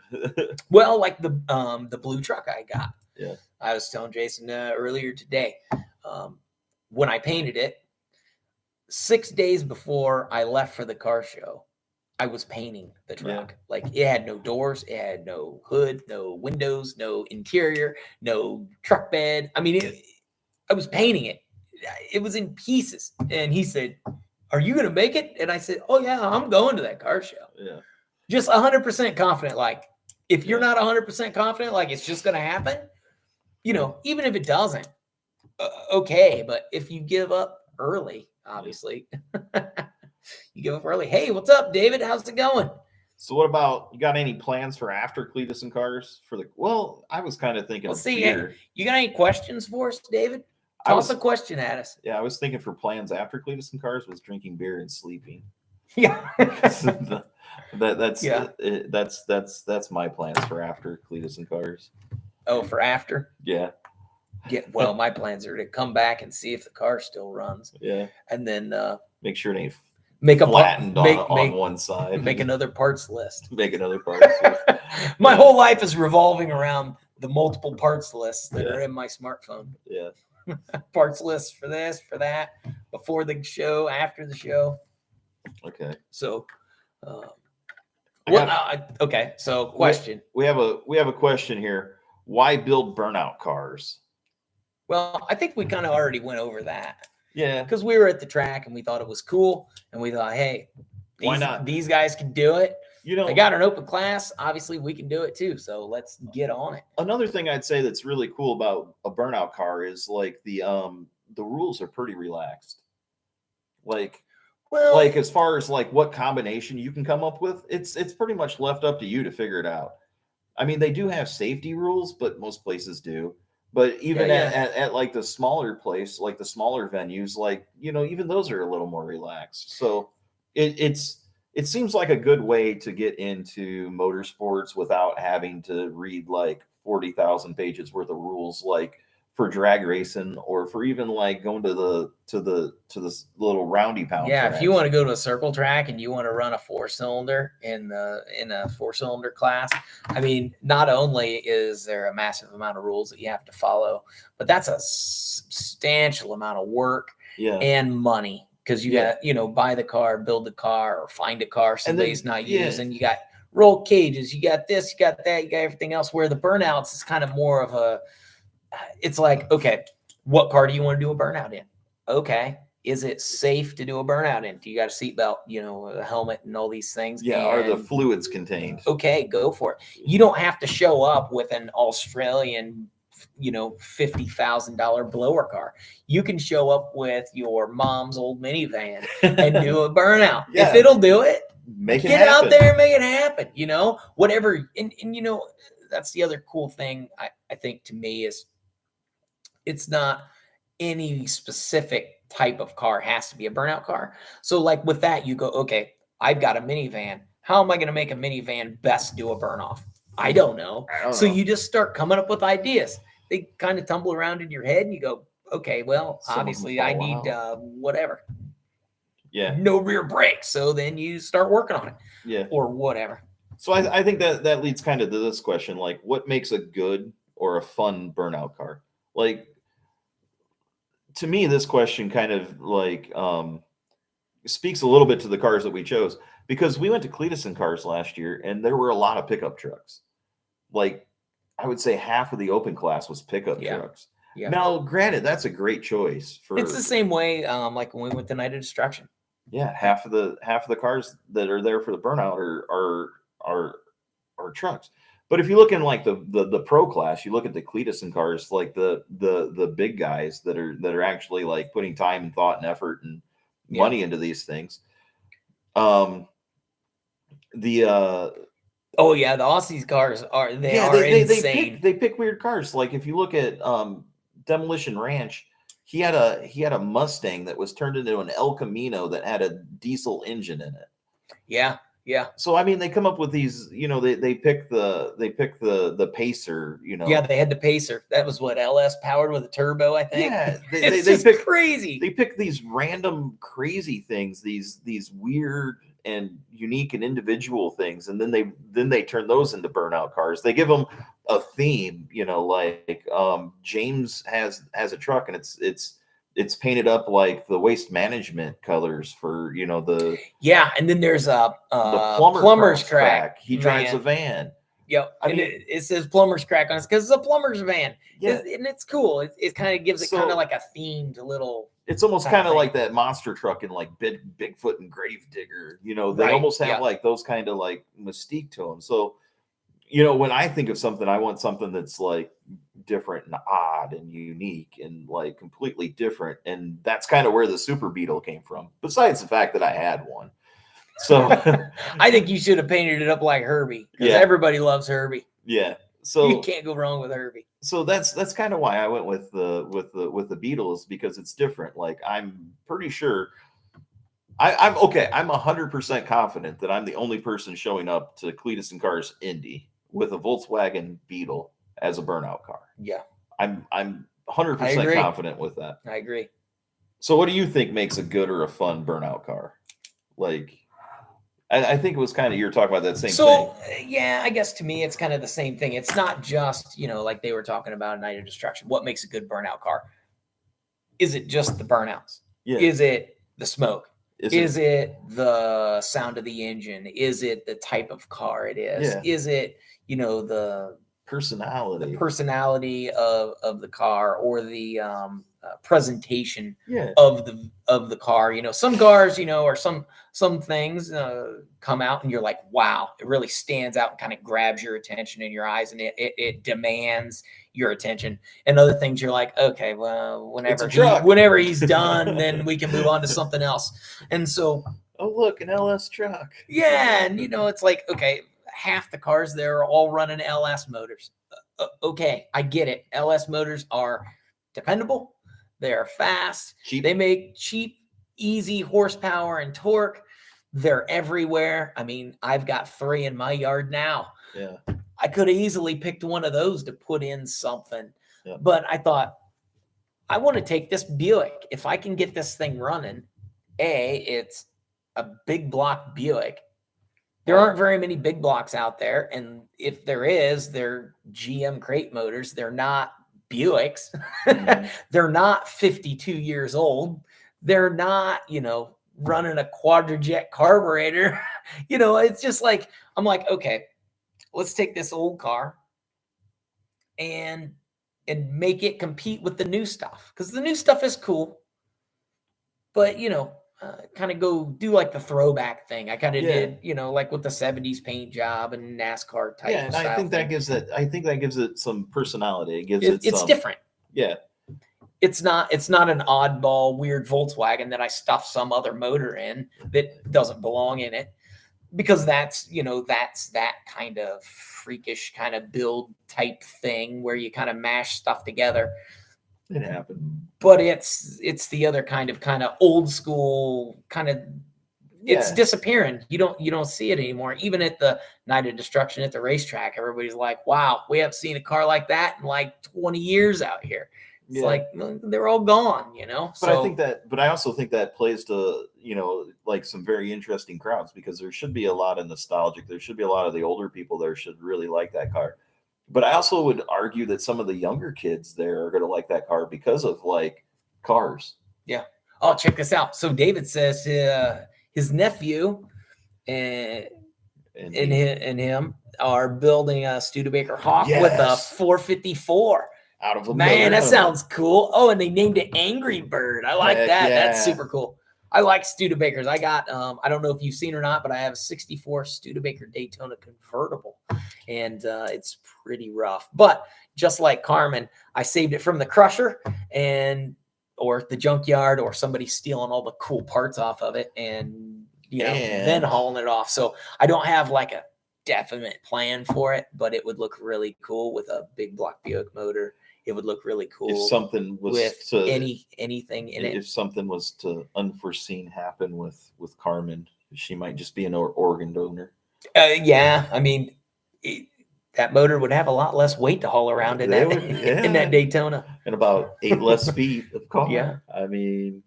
Well, like the blue truck I got. Yeah. I was telling Jason earlier today, when I painted it, 6 days before I left for the car show, I was painting the truck. Like it had no doors, it had no hood, no windows, no interior, no truck bed. I mean, I was painting it. it was in pieces. And he said, "Are you going to make it?" And I said, "Oh yeah, I'm going to that car show." Yeah. Just 100% confident. Like, if you're not 100% confident, like it's just going to happen, even if it doesn't, okay. But if you give up early, obviously, you give up early. Hey, what's up, David? How's it going? So what about, you got any plans for after Cleetus and Cars well, I was kind of thinking beer. You got any questions for us, David? Toss a question at us. Yeah, I was thinking for plans after Cleetus and Cars was drinking beer and sleeping. Yeah. that's my plans for after Cleetus and Cars. Oh, for after? Yeah. Yeah. Well, my plans are to come back and see if the car still runs. Yeah. And then make sure it ain't flattened on one side. Make another parts list. Make another parts list. My whole life is revolving around the multiple parts lists that are in my smartphone. Yeah. Parts lists for this, for that, before the show, after the show. Okay. So, okay. So, question. We have a question here. Why build burnout cars? Well, I think we kind of already went over that. Yeah. Because we were at the track and we thought it was cool, and we thought, hey, why not? These guys can do it. They got an open class. Obviously, we can do it too. So let's get on it. Another thing I'd say that's really cool about a burnout car is like the rules are pretty relaxed. Like as far as like what combination you can come up with, it's pretty much left up to you to figure it out. I mean, they do have safety rules, but most places do. But even at like the smaller place, like the smaller venues, like, even those are a little more relaxed. So it seems like a good way to get into motorsports without having to read like 40,000 pages worth of rules, like for drag racing or for even like going to this little roundy pound. Yeah, tracks. If you want to go to a circle track and you want to run a 4-cylinder in a 4-cylinder class, I mean, not only is there a massive amount of rules that you have to follow, but that's a substantial amount of work and money. Because you got to, buy the car, build the car, or find a car somebody's not using. You got roll cages, you got this, you got that, you got everything else. Where the burnouts is kind of more of it's like, okay, what car do you want to do a burnout in? Okay, is it safe to do a burnout in? Do you got a seatbelt, a helmet and all these things? Yeah, are the fluids contained? Okay, go for it. You don't have to show up with an Australian $50,000 blower car. You can show up with your mom's old minivan and do a burnout. If it'll do it, get out there and make it happen. Whatever. And that's the other cool thing I think to me is it's not any specific type of car has to be a burnout car. So like with that, you go, okay, I've got a minivan. How am I going to make a minivan best do a burn off? I don't know. So you just start coming up with ideas. They kind of tumble around in your head and you go, okay, well, obviously I need whatever. Yeah. No rear brakes. So then you start working on it. Yeah. Or whatever. So I think that leads kind of to this question, like what makes a good or a fun burnout car? Like, to me, this question kind of like speaks a little bit to the cars that we chose, because we went to Cleetus and Cars last year and there were a lot of pickup trucks. Like, I would say half of the open class was pickup trucks. Yeah. Now, granted, that's a great choice. It's the same way like when we went to Night of Destruction. Yeah, half of the cars that are there for the burnout are trucks. But if you look in like the pro class, you look at the Cleetus and Cars, like the big guys that are actually like putting time and thought and effort and money into these things. The Aussies cars are insane. They pick weird cars. Like if you look at Demolition Ranch, he had a Mustang that was turned into an El Camino that had a diesel engine in it. Yeah. Yeah. So I mean, they come up with these. They pick the Pacer. Yeah, they had the Pacer. That was what, LS powered with a turbo, I think. Yeah, they pick crazy. They pick these random crazy things. These weird and unique and individual things, and then they turn those into burnout cars. They give them a theme. Like James has a truck, and it's painted up like the waste management colors for the and then there's the plumber's crack. He drives a van. Yep. It says plumber's crack on it because it's a plumber's van. And it's cool. It kind of gives it kind of like a themed little It's almost kind of kind of thing. like that monster truck in like Bigfoot and Gravedigger. You know, they Right, almost have yeah. like those kind of like mystique to them. So, you know, when I think of something, I want something that's like different and odd and unique and like completely different. And that's kind of where the Super Beetle came from, besides the fact that I had one. So, I think you should have painted it up like Herbie, because yeah, everybody loves Herbie. yeah. You So, can't go wrong with Herbie. so that's kind of why I went with the Beatles, because it's different. Like I'm pretty sure I'm okay. I'm 100% confident that I'm the only person showing up to Cleetus and Cars Indy with a Volkswagen Beetle as a burnout car. Yeah, I'm I 100% agree. confident with that. I agree. So what do you think makes a good or a fun burnout car? Like I think it was kind of you were talking about that same So thing. yeah, I guess to me it's kind of the same thing. It's not just, like they were talking about Night of Destruction. What makes a good burnout car? Is it just the burnouts? Yeah. Is it the smoke? Is it the sound of the engine? Is it the type of car it is? Yeah. Is it, the personality? personality of the car, or the presentation Yeah. of the car. Some cars, or some things come out and you're like, wow, it really stands out and kind of grabs your attention and your eyes, and it demands your attention. And other things you're like, okay, well, whenever he's done, then we can move on to something else. And so, oh look, an LS truck. yeah, and it's like, okay, half the cars there are all running LS motors. Okay, I get it. LS motors are dependable. They're fast. Cheap. They make cheap, easy horsepower and torque. They're everywhere. I mean, I've got 3 in my yard now. Yeah. I could have easily picked one of those to put in something. Yeah. But I thought, I want to take this Buick. If I can get this thing running, it's a big block Buick. There aren't very many big blocks out there. And if there is, they're GM crate motors. They're not Buicks. Mhm. They're not 52 years old. They're not, running a quadrajet carburetor. It's just like, I'm like, okay, let's take this old car and make it compete with the new stuff. Because the new stuff is cool. But, kind of go do like the throwback thing. I kind of did, like with the 70s paint job and NASCAR type. Yeah, and I think that gives it some personality. It's some, different. Yeah. It's not an oddball weird Volkswagen that I stuff some other motor in that doesn't belong in it, because that's that kind of freakish kind of build type thing where you kind of mash stuff together. It happened. But it's the other kind of old school kind of. It's disappearing. You don't see it anymore. Even at the Night of Destruction at the racetrack, everybody's like, "Wow, we haven't seen a car like that in like 20 years out here." It's like they're all gone, But I also think that plays to like some very interesting crowds, because there should be a lot of nostalgic. There should be a lot of the older people there should really like that car. But I also would argue that some of the younger kids there are going to like that car because of like cars. Yeah. Oh, check this out. So David says his nephew and him are building a Studebaker Hawk with a 454. Out of a man, that sounds cool. Oh, and they named it Angry Bird. I like that. Yeah. That's super cool. I like Studebakers. I got I don't know if you've seen or not, but I have a 64 Studebaker Daytona convertible, and it's pretty rough. But just like Carmen, I saved it from the crusher or the junkyard, or somebody stealing all the cool parts off of it, and then hauling it off. So I don't have like a definite plan for it, but it would look really cool with a big block Buick motor. It would look really cool if something was with to anything in it. If something was to unforeseen happen with Carmen, she might just be an organ donor. Yeah, I mean, that motor would have a lot less weight to haul around in that Daytona, and about 8 less feet of car. Yeah, I mean,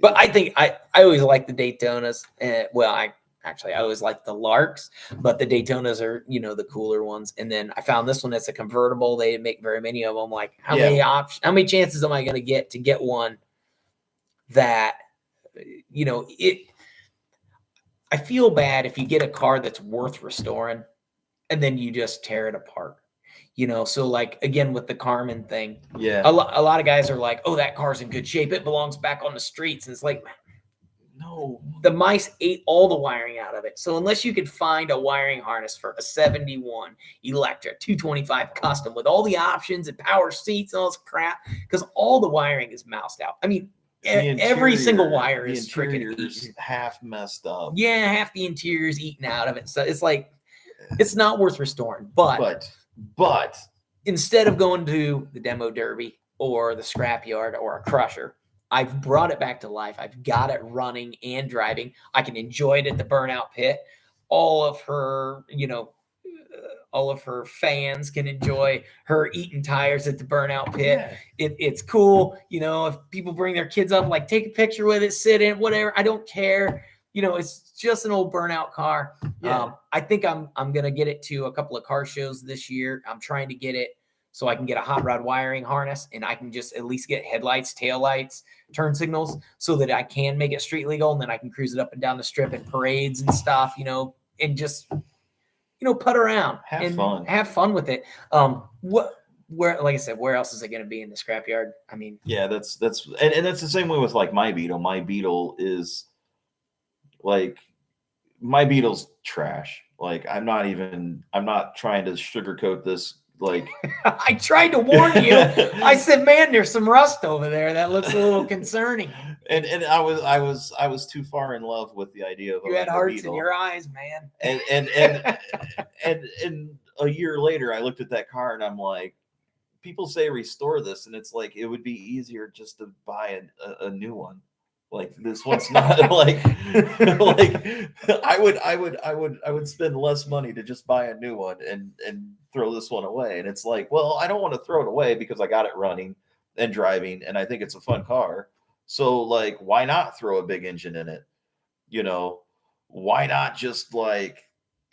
but I think I always like the Daytonas. I always like the Larks, but the Daytonas are, the cooler ones. And then I found this one that's a convertible. They didn't make very many of them. Like, how many chances am I going to get one that, I feel bad if you get a car that's worth restoring and then you just tear it apart. So like, again, with the Carmen thing, Yeah. a lot of guys are like, oh, that car's in good shape. It belongs back on the streets. And it's like, No. the mice ate all the wiring out of it. So unless you could find a wiring harness for a 71 Electra 225 custom with all the options and power seats and all this crap, because all the wiring is moused out. I mean, every single wire is freaking eaten. Half messed up. Yeah, half the interior is eaten out of it. So it's like, it's not worth restoring. But instead of going to the demo derby or the scrapyard or a crusher, I've brought it back to life. I've got it running and driving. I can enjoy it at the burnout pit. All of her fans can enjoy her eating tires at the burnout pit. Yeah. It's cool. If people bring their kids up, like, take a picture with it, sit in, whatever. I don't care. It's just an old burnout car. Yeah. I think I'm going to get it to a couple of car shows this year. I'm trying to get it so I can get a hot rod wiring harness, and I can just at least get headlights, taillights, turn signals, so that I can make it street legal, and then I can cruise it up and down the strip in parades and stuff, and just, put around. Have fun with it. Where, like I said, where else is it going to be in the scrapyard? I mean, yeah, that's and that's the same way with like my Beetle. My Beetle is like, my Beetle's trash. Like, I'm not trying to sugarcoat this. Like, I tried to warn you. I said, man, there's some rust over there. That looks a little concerning. And I was too far in love with the idea of you had hearts in your eyes, man. And a year later, I looked at that car and I'm like, people say restore this, and it's like, it would be easier just to buy a new one. Like, this one's not like I would spend less money to just buy a new one and throw this one away. And it's like, well, I don't want to throw it away because I got it running and driving, and I think it's a fun car. So, like, why not throw a big engine in it? Why not just, like,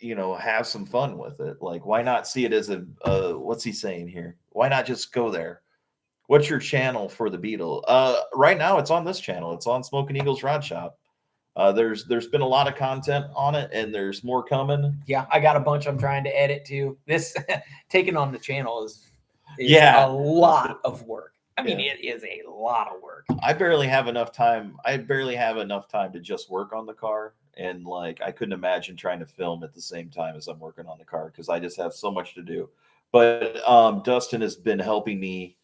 have some fun with it? Like, why not see it as a what's he saying here? Why not just go there? What's your channel for the Beetle? Right now, it's on this channel. It's on Smoking Eagles Rod Shop. There's been a lot of content on it, and there's more coming. Yeah, I got a bunch I'm trying to edit too. This taking on the channel is a lot of work. I mean, it is a lot of work. I barely have enough time to just work on the car, and like, I couldn't imagine trying to film at the same time as I'm working on the car, because I just have so much to do. But Dustin has been helping me.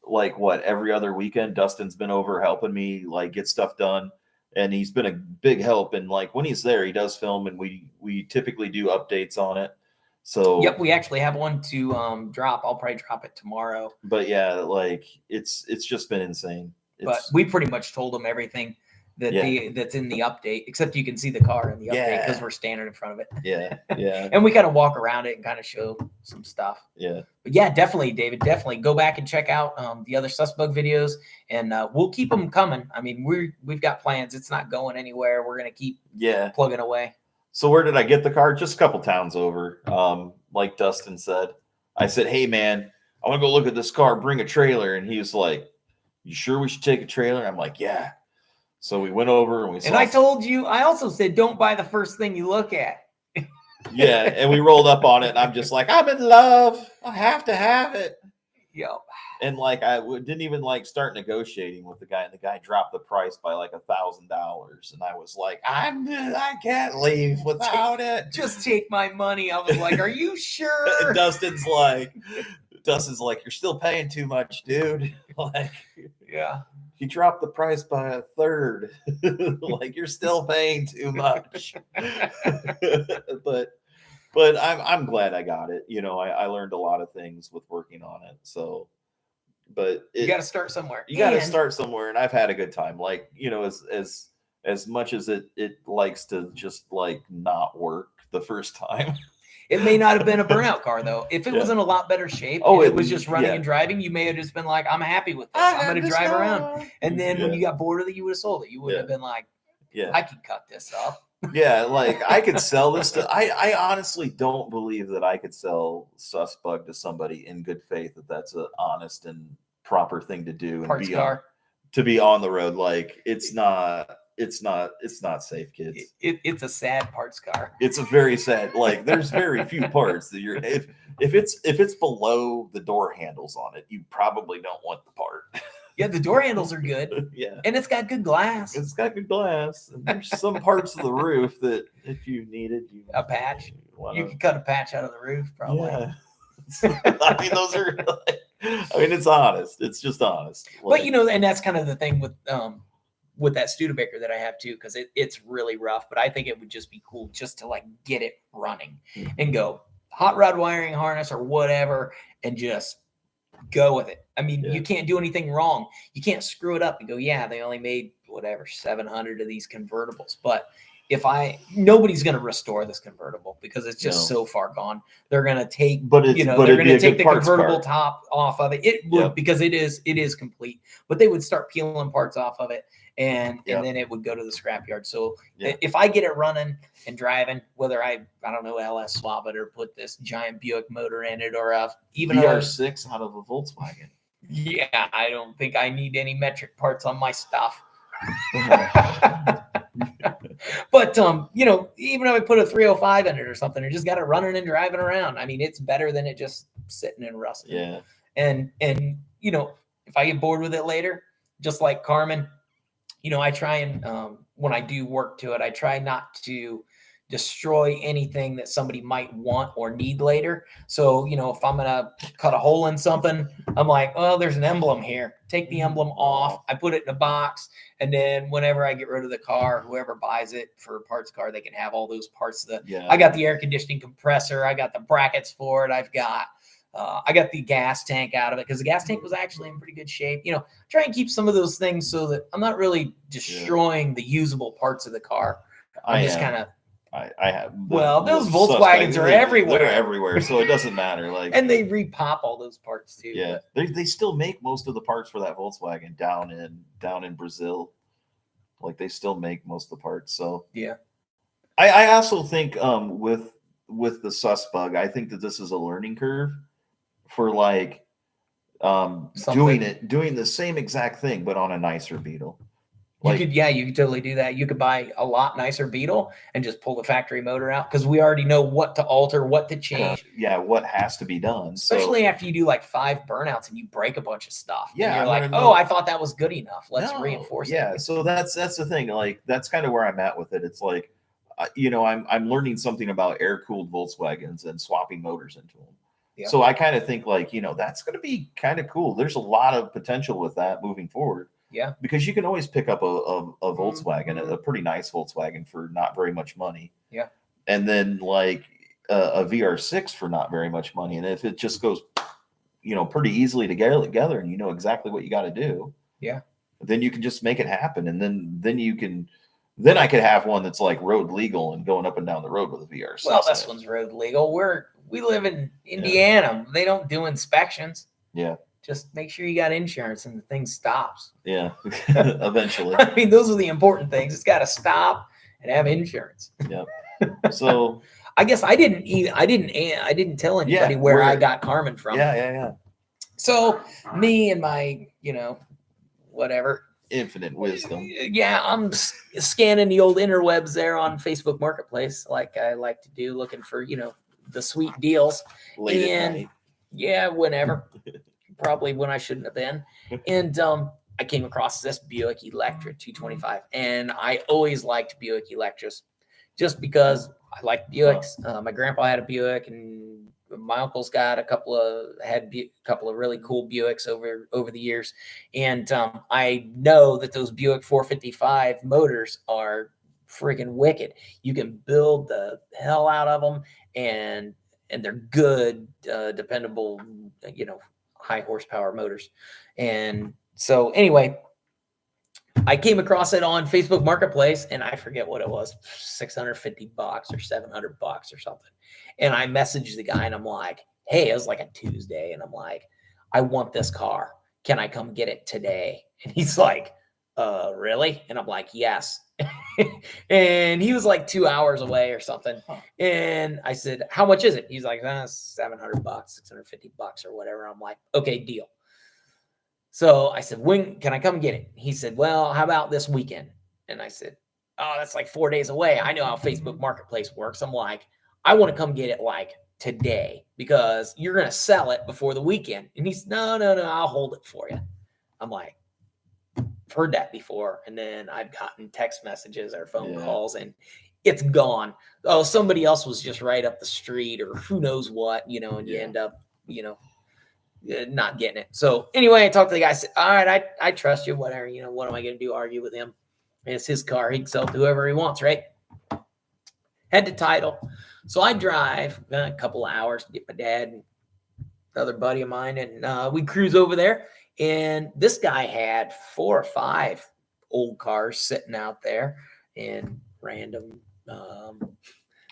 Like, every other weekend, Dustin's been over helping me, like, get stuff done, and he's been a big help. And like, when he's there, he does film, and we typically do updates on it. So yep, we actually have one to drop. I'll probably drop it tomorrow. But yeah, like, it's just been insane. But we pretty much told him everything that's in the update, except you can see the car in the update because we're standing in front of it. Yeah. And we kind of walk around it and kind of show some stuff. Yeah. But yeah, definitely, David, definitely go back and check out the other Susbug videos, and we'll keep them coming. I mean, we've got plans. It's not going anywhere. We're going to keep plugging away. So where did I get the car? Just a couple towns over. Like Dustin said, I said, hey man, I want to go look at this car, bring a trailer. And he was like, you sure we should take a trailer? I'm like, yeah. So we went over and we saw. And I told you, I also said, don't buy the first thing you look at. Yeah. And we rolled up on it, and I'm just like, I'm in love. I have to have it. Yep. And like, I didn't even like start negotiating with the guy, and the guy dropped the price by like $1,000. And I was like, I can't leave without it. Just take my money. I was like, are you sure? And Dustin's like, you're still paying too much, dude. Like, yeah. He dropped the price by a third. Like, you're still paying too much. But I'm glad I got it. I learned a lot of things with working on it. So, but you got to start somewhere. You got to start somewhere, and I've had a good time. Like, as much as it likes to just like not work the first time. It may not have been a burnout car, though. If it was in a lot better shape, it was just running and driving, you may have just been like, I'm happy with this. I'm going to drive around. And then when you got bored with it, you would have sold it. You would have been like, I can cut this up. Yeah, like, I could sell this to. I honestly don't believe that I could sell Susbug to somebody in good faith, that that's an honest and proper thing to do. And Parts car. To be on the road. Like, it's not. it's not safe, kids. It's a sad parts car. It's a very sad, like there's very few parts that you're if it's below the door handles on it, you probably don't want the part. Yeah, the door handles are good. Yeah. And it's got good glass. It's got good glass. And there's some parts of the roof that if you needed a patch. You could cut a patch out of the roof, probably. Yeah. I mean, those are it's honest. It's just honest. But and that's kind of the thing with that Studebaker that I have too, because it's really rough. But I think it would just be cool just to like get it running and go hot rod wiring harness or whatever and just go with it. I mean, you can't do anything wrong. You can't screw it up and go, yeah, they only made whatever 700 of these convertibles. But nobody's going to restore this convertible because it's just so far gone. They're going to take, they're going to take the convertible top off of it. It would because it is complete. But they would start peeling parts off of it, and then it would go to the scrapyard. So if I get it running and driving, whether I don't know, LS swap it or put this giant Buick motor in it, or even VR6 out of a Volkswagen. Yeah, I don't think I need any metric parts on my stuff. But even if I put a 305 in it or something, or just got it running and driving around, I mean, it's better than it just sitting and rusting. Yeah. And if I get bored with it later, just like Carmen, I try and when I do work to it, I try not to destroy anything that somebody might want or need later. So, if I'm going to cut a hole in something, I'm like, oh, there's an emblem here. Take the emblem off. I put it in a box. And then whenever I get rid of the car, whoever buys it for a parts car, they can have all those parts. I got the air conditioning compressor. I got the brackets for it. I got the gas tank out of it because the gas tank was actually in pretty good shape. Try and keep some of those things so that I'm not really destroying the usable parts of the car. I'm just kind of, I have. Those Volkswagens are everywhere. They're everywhere, so it doesn't matter. And they repop all those parts too. Yeah, they still make most of the parts for that Volkswagen down in Brazil. Like they still make most of the parts. So yeah, I also think with the sus bug, I think that this is a learning curve for like doing the same exact thing but on a nicer Beetle. You could totally do that. You could buy a lot nicer Beetle and just pull the factory motor out because we already know what to alter, what to change. What has to be done. Especially after you do like 5 burnouts and you break a bunch of stuff. Yeah, and you're I thought that was good enough. Let's reinforce it. Yeah, so that's the thing. Like that's kind of where I'm at with it. It's like, I'm learning something about air-cooled Volkswagens and swapping motors into them. Yeah. So I kind of think like, that's going to be kind of cool. There's a lot of potential with that moving forward. Yeah, because you can always pick up a Volkswagen, a pretty nice Volkswagen for not very much money. Yeah, and then like a VR6 for not very much money, and if it just goes, pretty easily together, and exactly what you got to do. Yeah, then you can just make it happen, and then I could have one that's like road legal and going up and down the road with a VR6. Well, this one's road legal. We live in Indiana. Yeah. They don't do inspections. Yeah. Just make sure you got insurance and the thing stops. Yeah, eventually. I mean, those are the important things. It's got to stop and have insurance. Yeah. So I guess I didn't tell anybody where I got Carmen from. Yeah. So me and my, whatever. Infinite wisdom. Yeah, I'm scanning the old interwebs there on Facebook Marketplace, like I like to do, looking for, the sweet deals. Late at night. Yeah, whenever. Probably when I shouldn't have been. And I came across this Buick Electra 225. And I always liked Buick Electras just because I like Buicks. My grandpa had a Buick, and my uncle's got a couple of really cool Buicks over the years. And I know that those Buick 455 motors are freaking wicked. You can build the hell out of them, and they're good, dependable, high horsepower motors. And so anyway, I came across it on Facebook Marketplace, and I forget what it was, $650 or $700 or something. And I messaged the guy, and I'm like, hey, it was like a Tuesday. And I'm like, I want this car. Can I come get it today? And he's like, really? And I'm like, yes. And he was like 2 hours away or something. And I said, how much is it? He's like, $700, $650 or whatever. I'm like, okay, deal. So I said, when can I come get it? He said, well, how about this weekend? And I said, oh, that's like 4 days away. I know how Facebook Marketplace works. I'm like, I want to come get it like today because you're going to sell it before the weekend. And he's, no, I'll hold it for you. I'm like, I've heard that before. And then I've gotten text messages or phone calls and it's gone. Oh, somebody else was just right up the street or who knows what, you know, and you end up, you know, not getting it. So anyway, I talked to the guy, I said, all right, I trust you, whatever, you know, what am I going to do? Argue with him? And it's his car. He can sell it to whoever he wants, right? Had the title. So I drive a couple of hours to get my dad and another buddy of mine, and we cruise over there. And this guy had 4 or 5 old cars sitting out there in random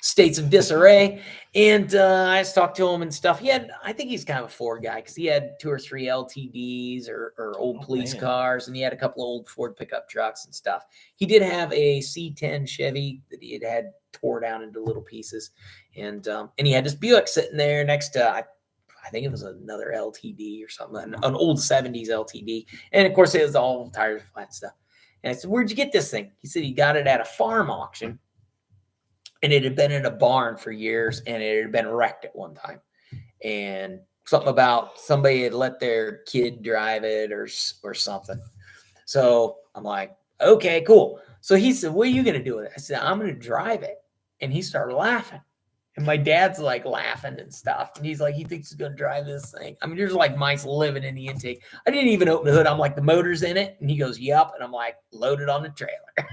states of disarray. And I just talked to him and stuff. He had, I think he's kind of a Ford guy because he had 2 or 3 LTDs or old police cars, and he had a couple of old Ford pickup trucks and stuff. He did have a C10 Chevy that he had tore down into little pieces, and he had this Buick sitting there next to, I think it was another LTD or something, an old 70s LTD, and of course it was all tires flat and stuff. And I said, "Where'd you get this thing?" He said he got it at a farm auction. And it had been in a barn for years, and it had been wrecked at one time. And something about somebody had let their kid drive it or something. So I'm like, okay, cool. So he said, what are you going to do with it? I said, I'm going to drive it. And he started laughing. And my dad's like laughing and stuff. And he's like, he thinks he's going to drive this thing. I mean, there's like mice living in the intake. I didn't even open the hood. I'm like, the motor's in it? And he goes, yep. And I'm like, loaded on the trailer.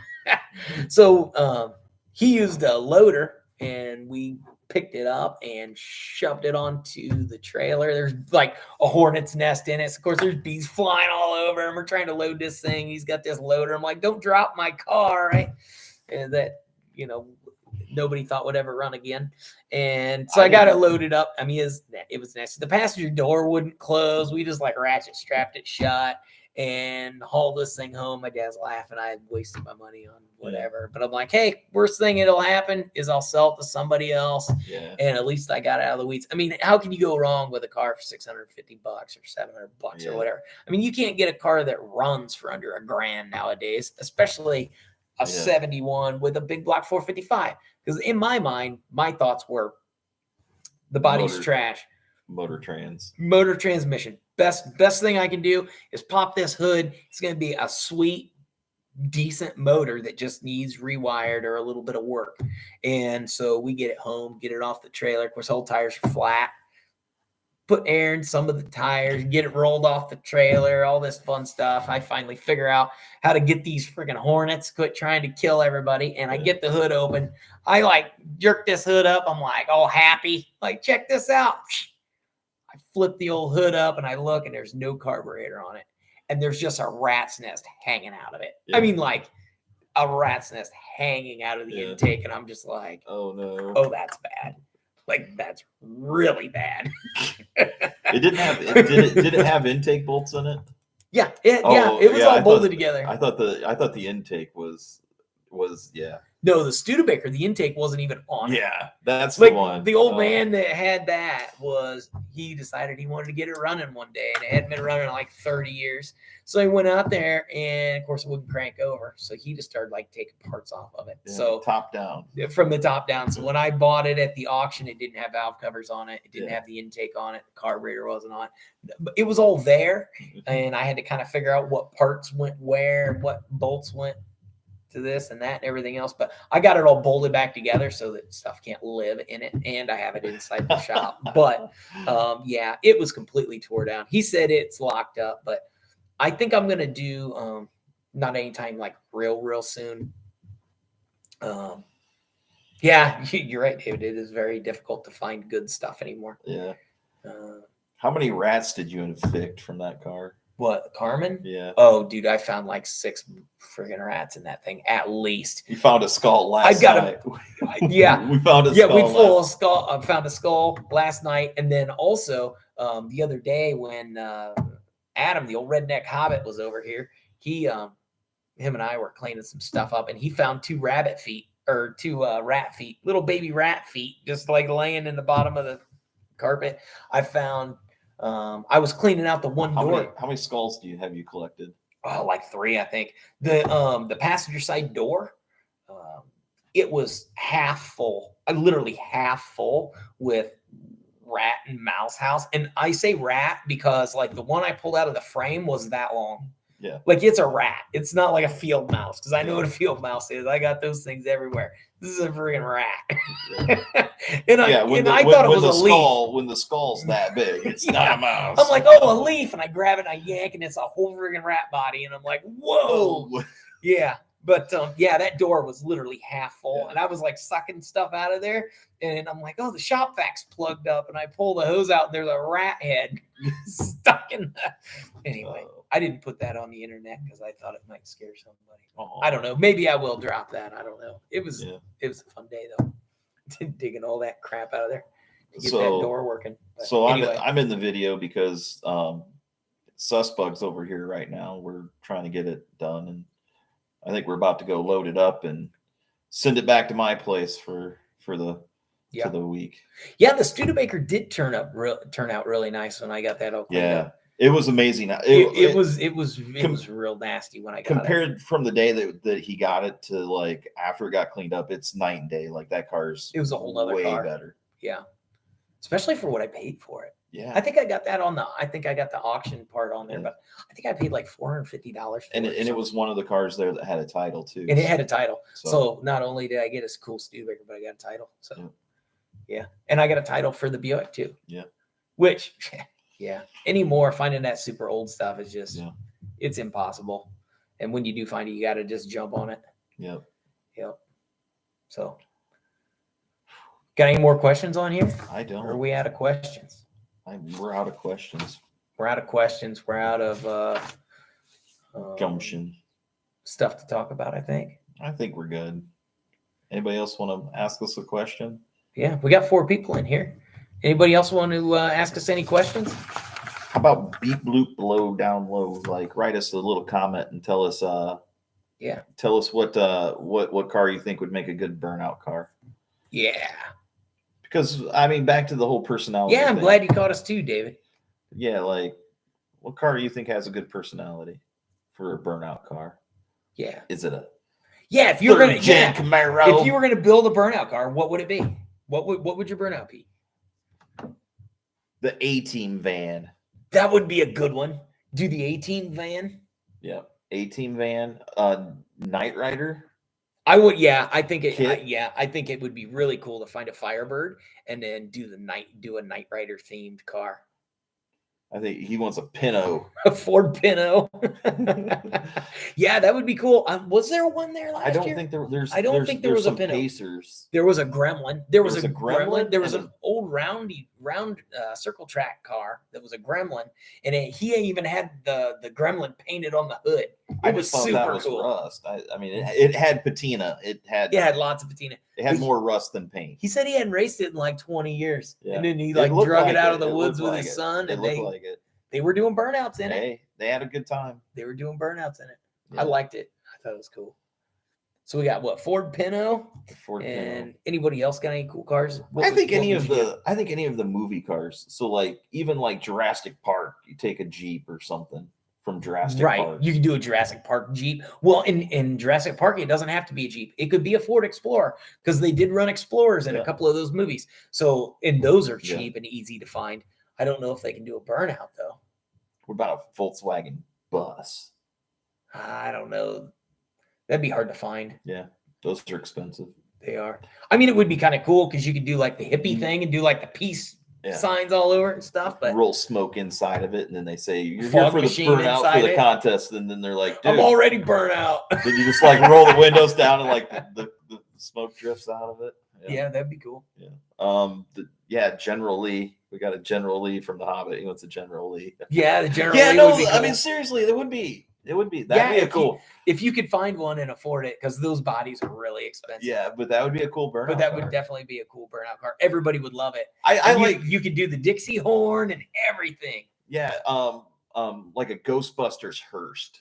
So, he used a loader, and we picked it up and shoved it onto the trailer. There's like a hornet's nest in it. So of course, there's bees flying all over, and we're trying to load this thing. He's got this loader. I'm like, don't drop my car, right? And that, you know, nobody thought would ever run again. And so I got it loaded up. I mean, it was nasty. The passenger door wouldn't close. We just like ratchet strapped it shut and haul this thing home. My dad's laughing. I had wasted my money on whatever. But I'm like, hey, worst thing that'll happen is I'll sell it to somebody else. Yeah. And at least I got it out of the weeds. I mean, how can you go wrong with a car for $650 or $700 or whatever? I mean, you can't get a car that runs for under $1,000 nowadays, especially a 71 with a big block 455. Because in my mind, my thoughts were the body's trash. Motor transmission. Best thing I can do is pop this hood. It's going to be a sweet, decent motor that just needs rewired or a little bit of work. And so we get it home, get it off the trailer. Of course, whole tires are flat. Put air in some of the tires, get it rolled off the trailer, all this fun stuff. I finally figure out how to get these freaking hornets, quit trying to kill everybody. And I get the hood open. I like jerk this hood up. I'm like all happy. Like, check this out. I flip the old hood up and I look, and there's no carburetor on it. And there's just a rat's nest hanging out of it. Yeah. I mean, like a rat's nest hanging out of the intake. And I'm just like, oh no. Oh, that's bad. Like, that's really bad. It didn't have. Did it have intake bolts in it? Yeah. It was all bolted together. I thought the intake was. No, the Studebaker, the intake wasn't even on. Yeah, that's like the one. The old man that had that he decided he wanted to get it running one day, and it hadn't been running in like 30 years. So he went out there, and of course it wouldn't crank over. So he just started like taking parts off of it. Yeah, so top down. From the top down. So when I bought it at the auction, it didn't have valve covers on it. It didn't have the intake on it. The carburetor wasn't on. But it was all there, and I had to kind of figure out what parts went where, what bolts went to this and that and everything else. But I got it all bolted back together so that stuff can't live in it, and I have it inside the shop. But it was completely tore down. He said it's locked up, but I think I'm gonna do not anytime like real soon. You're right, David. It is very difficult to find good stuff anymore. Yeah. How many rats did you inflict from that car? What, Carmen? Yeah. Oh, dude, I found like 6 friggin' rats in that thing, at least. You found a skull last night. Yeah. We found a skull. I found a skull last night. And then also the other day when Adam, the old redneck hobbit, was over here, him and I were cleaning some stuff up, and he found 2 rat feet, little baby rat feet, just like laying in the bottom of the carpet. I found I was cleaning out the one door. How many skulls have you collected? like 3, I think. The passenger side door, it was half full, literally half full with rat and mouse house. And I say rat because like the one I pulled out of the frame was that long. Yeah. Like it's a rat. It's not like a field mouse because I know what a field mouse is. I got those things everywhere. This is a freaking rat. and I thought it was a leaf. When the skull's that big, it's not a mouse. I'm like, oh, a leaf. And I grab it and I yank and it's a whole freaking rat body. And I'm like, whoa. Oh. Yeah. But that door was literally half full. And I was like sucking stuff out of there. And I'm like, oh, the shop vac's plugged up. And I pull the hose out and there's a rat head stuck in the. Anyway, I didn't put that on the internet because I thought it might scare somebody. I don't know. Maybe I will drop that. I don't know. It was a fun day though. Digging all that crap out of there to get that door working. But so anyway. I'm in the video because Susbug's over here right now. We're trying to get it done, and I think we're about to go load it up and send it back to my place for the week. Yeah, the Studebaker did turn out really nice when I got that all cleaned up. It was amazing. It was real nasty when I got it. Compared from the day that he got it to like after it got cleaned up, it's night and day. Like that car's it was a whole other way car. Better. Yeah, especially for what I paid for it. Yeah, I think I got that I think I got the auction part on there, but I think I paid like $450 for it. And it was one of the cars there that had a title too. And it had a title. So not only did I get a cool Studebaker, but I got a title. So yeah. And I got a title for the Buick too. Yeah. Which anymore finding that super old stuff is just it's impossible. And when you do find it, you got to just jump on it. Yep. So got any more questions on here? I don't. Or are we out of questions? We're out of questions. We're out of questions. We're out of gumption stuff to talk about, I think. I think we're good. Anybody else want to ask us a question? Yeah, we got 4 people in here. Anybody else want to ask us any questions? How about beep bloop blow down low? Like write us a little comment and tell us what car you think would make a good burnout car. Yeah. Because I mean back to the whole personality. Yeah, I'm glad you caught us too, David. Yeah, like what car do you think has a good personality for a burnout car? Yeah. Is it a if you were gonna Camaro? If you were gonna build a burnout car, what would it be? What would your burnout be? The A-Team van. That would be a good one. Do the A-Team van. Yeah, A-Team van. Knight Rider. I would. Yeah, I think it. I think it would be really cool to find a Firebird and then do a Knight Rider themed car. I think he wants a Pinto. A Ford Pinto. Yeah, that would be cool. Was there one there last year? I don't think there was a Pinto. Pacers. There was a Gremlin. There was a Gremlin. There was an old round circle track car that was a Gremlin, and he even had the Gremlin painted on the hood. It was super cool. Rust. I mean, it had patina. It had lots of patina. It had more rust than paint. He said he hadn't raced it in like 20 years. Yeah. And then he drug it out of the woods with his son. It looked like it. They were doing burnouts in it. They had a good time. They were doing burnouts in it. Yeah. I liked it. I thought it was cool. So we got Ford Pinto. And anybody else got any cool cars? I think any of the movie cars. So like even like Jurassic Park, you take a Jeep or something from Jurassic Park. Right. You can do a Jurassic Park Jeep. Well, in Jurassic Park, it doesn't have to be a Jeep. It could be a Ford Explorer because they did run Explorers in a couple of those movies. So, and those are cheap and easy to find. I don't know if they can do a burnout though. What about a Volkswagen bus? I don't know. That'd be hard to find. Yeah, those are expensive. They are. I mean, it would be kind of cool because you could do like the hippie thing and do like the peace signs all over it and stuff. But roll smoke inside of it, and then they say you're here for the burnout for the contest, and then they're like, dude, I'm already burnt out. Then you just like roll the windows down and like the smoke drifts out of it. Yeah, that'd be cool. Yeah. General Lee. We got a General Lee from The Hobbit. He wants a General Lee. Yeah, the General Lee. Would be cool. I mean, seriously, it would be. That'd be cool. If you could find one and afford it, because those bodies are really expensive. Yeah, but that would be a cool burnout. But that would definitely be a cool burnout car. Everybody would love it. You could do the Dixie horn and everything. Yeah, like a Ghostbusters hearse.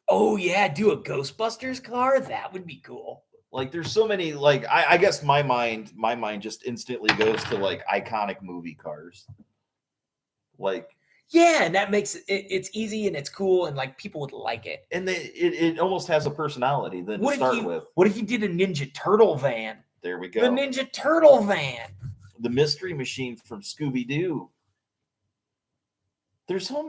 Oh yeah, do a Ghostbusters car. That would be cool. Like there's so many. Like I guess my mind just instantly goes to like iconic movie cars. Like Yeah, and that makes it's easy and it's cool and like people would like it. And it almost has a personality then to start with. What if you did a Ninja Turtle van? There we go. The Ninja Turtle van. The Mystery Machine from Scooby-Doo. There's so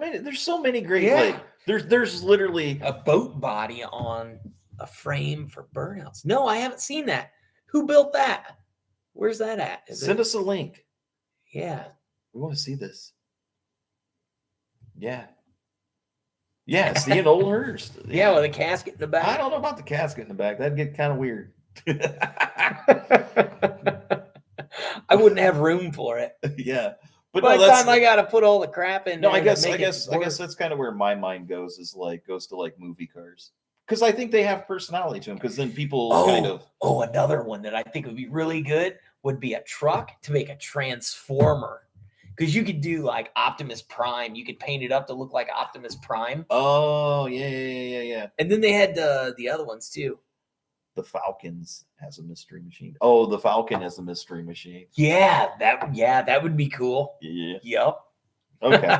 many great. Yeah. Like, there's literally A boat body on a frame for burnouts. No, I haven't seen that. Who built that? Where's that at? Send us a link. Yeah. We want to see this. Yeah. Yeah, see an old hearse. Yeah, with a casket in the back. I don't know about the casket in the back. That'd get kind of weird. I wouldn't have room for it. Yeah. But By no, the time I got to put all the crap in no, there I guess to make it work. that's kind of where my mind goes to like movie cars. Because I think they have personality to them. Because then people kind of another one that I think would be really good would be a truck to make a transformer. Because you could do like Optimus Prime. You could paint it up to look like Optimus Prime. Oh, yeah. And then they had the other ones too. The Falcons has a mystery machine. Oh, the Falcon has a mystery machine. Yeah, that would be cool. Yeah. Yep. Okay.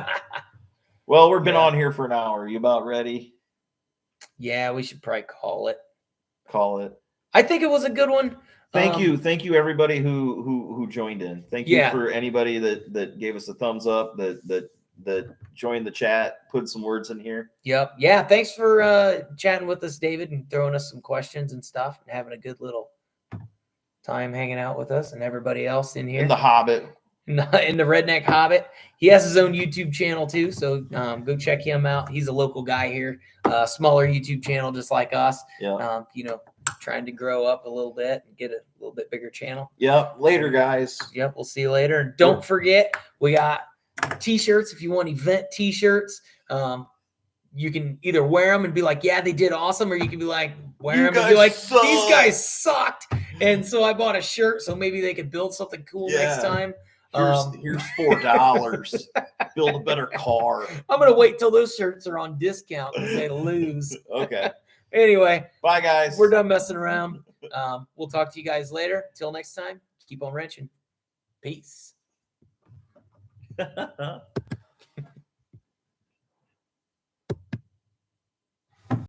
Well, we've been on here for an hour. You about ready? Yeah, we should probably call it. Call it. I think it was a good one. Thank you everybody who joined in. Thank you for anybody that gave us a thumbs up, that joined the chat, put some words in here. Yep. Yeah. Thanks for chatting with us, David, and throwing us some questions and stuff, and having a good little time hanging out with us and everybody else in here. In the Hobbit. In the Redneck Hobbit. He has his own YouTube channel too, so go check him out. He's a local guy here, smaller YouTube channel just like us. Yeah. Trying to grow up a little bit and get a little bit bigger channel. Yep. Later, guys. Yep. We'll see you later. And don't forget, we got t-shirts. If you want event t-shirts, you can either wear them and be like, yeah, they did awesome. Or you can be like, wear them and be like, these guys sucked. And so I bought a shirt so maybe they could build something cool next time. Here's $4. Build a better car. I'm going to wait till those shirts are on discount because they lose. Okay. Anyway. Bye, guys. We're done messing around. We'll talk to you guys later. Till next time, keep on wrenching. Peace.